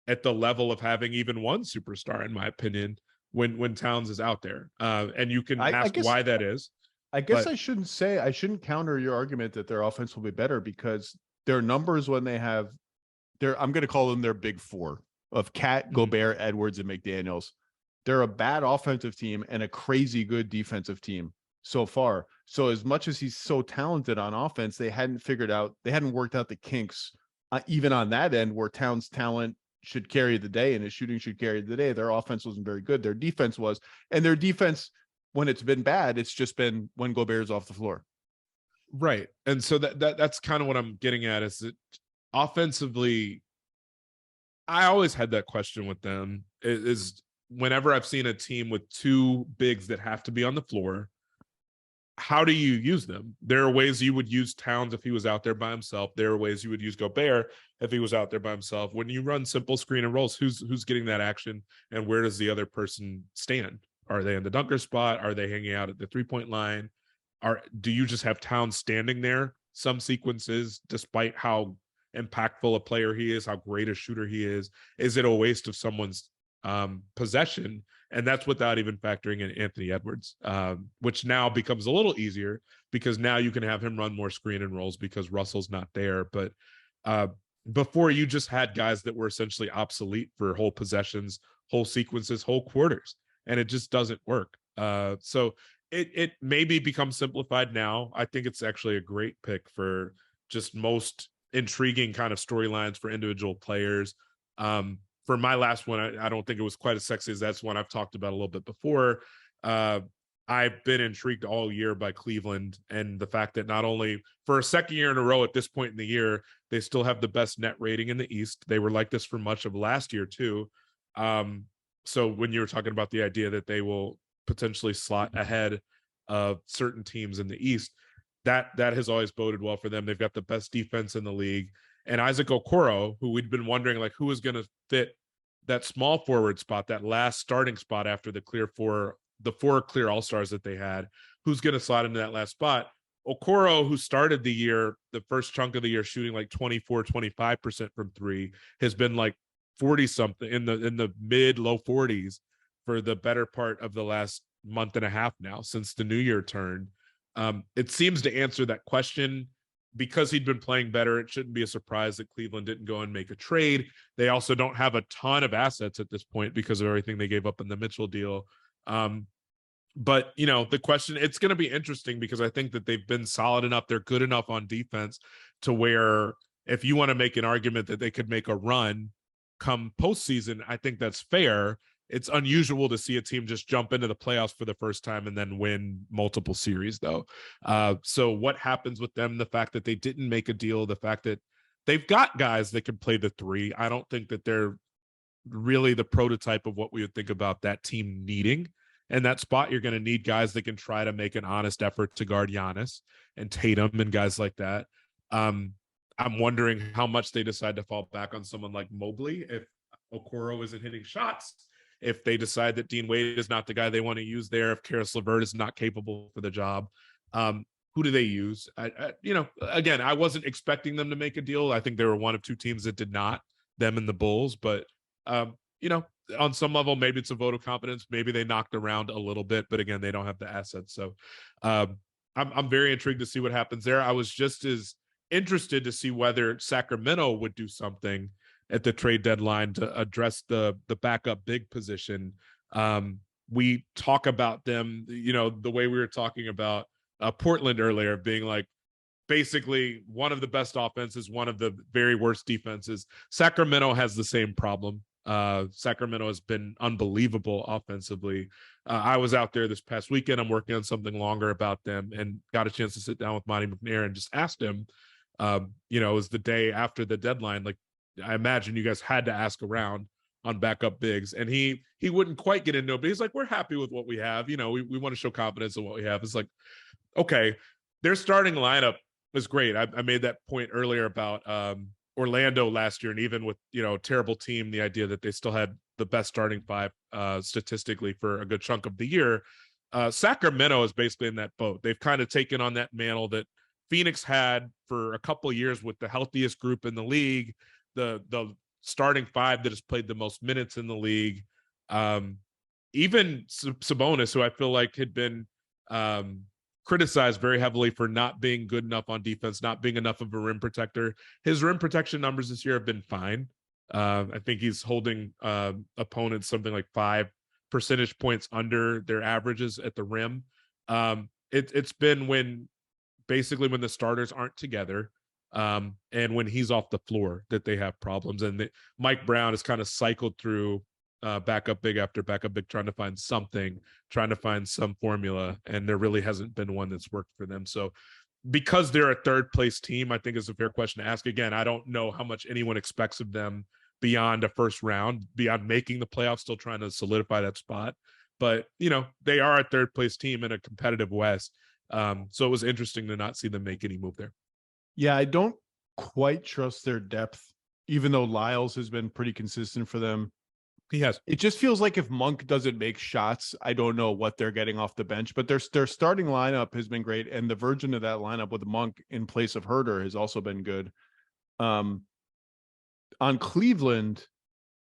at the level of having even one superstar, in my opinion, when Towns is out there. And you can ask why that is.
I guess I shouldn't counter your argument that their offense will be better, because their numbers when they have I'm going to call them their big four of Cat, Gobert, Edwards, and McDaniels. They're a bad offensive team and a crazy good defensive team so far. So as much as he's so talented on offense, they hadn't worked out the kinks even on that end where Towns' talent should carry the day and his shooting should carry the day. Their offense wasn't very good. Their defense was, and their defense, when it's been bad, it's just been when Gobert's off the floor.
Right. And so that's kind of what I'm getting at, is that offensively, I always had that question with them, is whenever I've seen a team with two bigs that have to be on the floor, how do you use them? There are ways you would use Towns if he was out there by himself. There are ways you would use Gobert if he was out there by himself. When you run simple screen and rolls, who's getting that action, and where does the other person stand? Are they in the dunker spot? Are they hanging out at the three-point line? Do you just have Towns standing there some sequences, despite how impactful a player he is, how great a shooter he is? Is it a waste of someone's possession? And that's without even factoring in Anthony Edwards, which now becomes a little easier because now you can have him run more screen and rolls because Russell's not there. But before, you just had guys that were essentially obsolete for whole possessions, whole sequences, whole quarters, and it just doesn't work. So it maybe becomes simplified now. I think it's actually a great pick for just most intriguing kind of storylines for individual players. For my last one, I don't think it was quite as sexy as that's one I've talked about a little bit before. I've been intrigued all year by Cleveland, and the fact that not only for a second year in a row at this point in the year, they still have the best net rating in the East. They were like this for much of last year too. So when you were talking about the idea that they will potentially slot ahead of certain teams in the East, that has always boded well for them. They've got the best defense in the league. And Isaac Okoro, who we'd been wondering like who was going to fit that small forward spot, that last starting spot after the four clear all-stars that they had, who's going to slot into that last spot. Okoro, who started the year, the first chunk of the year, shooting like 25% from three, has been like 40 something in the mid low 40s for the better part of the last month and a half now, since the new year turned. It seems to answer that question. Because he'd been playing better, it shouldn't be a surprise that Cleveland didn't go and make a trade. They also don't have a ton of assets at this point because of everything they gave up in the Mitchell deal. But, you know, the question, it's going to be interesting because I think that they've been solid enough. They're good enough on defense to where if you want to make an argument that they could make a run come postseason, I think that's fair. It's unusual to see a team just jump into the playoffs for the first time and then win multiple series, though. So what happens with them? The fact that they didn't make a deal, the fact that they've got guys that can play the three. I don't think that they're really the prototype of what we would think about that team needing. And that spot, you're going to need guys that can try to make an honest effort to guard Giannis and Tatum and guys like that. I'm wondering how much they decide to fall back on someone like Mobley if Okoro isn't hitting shots. If they decide that Dean Wade is not the guy they want to use there, if Karis LeVert is not capable for the job, who do they use? Again, I wasn't expecting them to make a deal. I think they were one of two teams that did not, them and the Bulls. But, on some level, maybe it's a vote of confidence. Maybe they knocked around a little bit, but again, they don't have the assets. So I'm very intrigued to see what happens there. I was just as interested to see whether Sacramento would do something at the trade deadline to address the backup big position. We talk about them, the way we were talking about Portland earlier, being like basically one of the best offenses, one of the very worst defenses. Sacramento has the same problem. Sacramento has been unbelievable offensively. I was out there this past weekend. I'm working on something longer about them and got a chance to sit down with Monty McNair and just asked him, it was the day after the deadline. Like, I imagine you guys had to ask around on backup bigs, and he wouldn't quite get into it, but he's like, we're happy with what we have. You know, we want to show confidence in what we have. It's like, okay, their starting lineup was great. I made that point earlier about Orlando last year, and even with, you know, terrible team, the idea that they still had the best starting five statistically for a good chunk of the year. Sacramento is basically in that boat. They've kind of taken on that mantle that Phoenix had for a couple of years with the healthiest group in the league, the starting five that has played the most minutes in the league. Even Sabonis, who I feel like had been criticized very heavily for not being good enough on defense, not being enough of a rim protector. His rim protection numbers this year have been fine. I think he's holding opponents something like 5 percentage points under their averages at the rim. It's been when the starters aren't together and when he's off the floor that they have problems. And Mike Brown has kind of cycled through backup big after backup big, trying to find some formula, and there really hasn't been one that's worked for them. So because they're a third place team, I think it's a fair question to ask. Again, I don't know how much anyone expects of them beyond a first round, beyond making the playoffs, still trying to solidify that spot. But, you know, they are a third place team in a competitive West. So it was interesting to not see them make any move there.
Yeah, I don't quite trust their depth, even though Lyles has been pretty consistent for them.
He has.
It just feels like if Monk doesn't make shots, I don't know what they're getting off the bench. But their starting lineup has been great, and the version of that lineup with Monk in place of Herter has also been good. On Cleveland,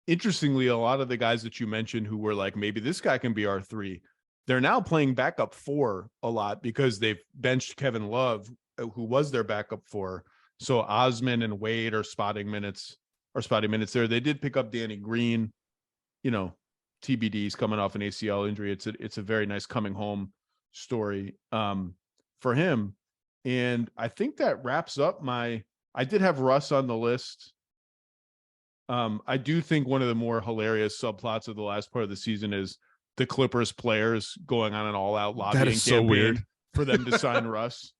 interestingly, a lot of the guys that you mentioned who were like, maybe this guy can be our 3, they're now playing backup 4 a lot because they've benched Kevin Love, who was their backup 4. So Osman and Wade are spotting minutes there. They did pick up Danny Green, you know, TBD's coming off an ACL injury. It's a very nice coming home story for him. And I think that wraps up I did have Russ on the list. I do think one of the more hilarious subplots of the last part of the season is the Clippers players going on an all-out lobbying
That is so weird
for them to sign Russ.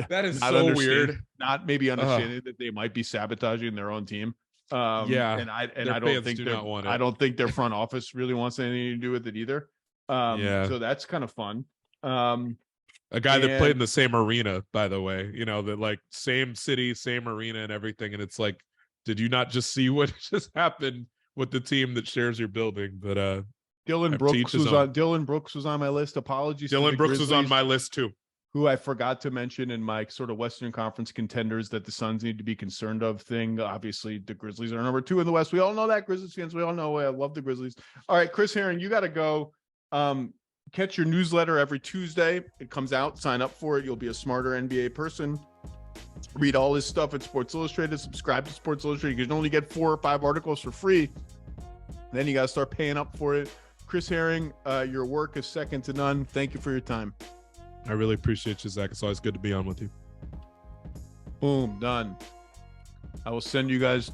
That is so weird.
Not maybe understanding that they might be sabotaging their own team. And I don't think their front office really wants anything to do with it either. So that's kind of fun.
A guy that played in the same arena, by the way, you know, that like same city, same arena and everything. And it's like, did you not just see what just happened with the team that shares your building? But
Dylan Brooks was on my list. Apologies.
Dylan Brooks was on my list too.
Who I forgot to mention in my sort of Western Conference contenders that the Suns need to be concerned of thing. Obviously, the Grizzlies are number 2 in the West. We all know that, Grizzlies fans. We all know I love the Grizzlies. All right, Chris Herring, you got to go. Catch your newsletter every Tuesday. It comes out. Sign up for it. You'll be a smarter NBA person. Read all his stuff at Sports Illustrated. Subscribe to Sports Illustrated. You can only get 4 or 5 articles for free. Then you got to start paying up for it. Chris Herring, your work is second to none. Thank you for your time.
I really appreciate you, Zach. It's always good to be on with you.
Boom, done. I will send you guys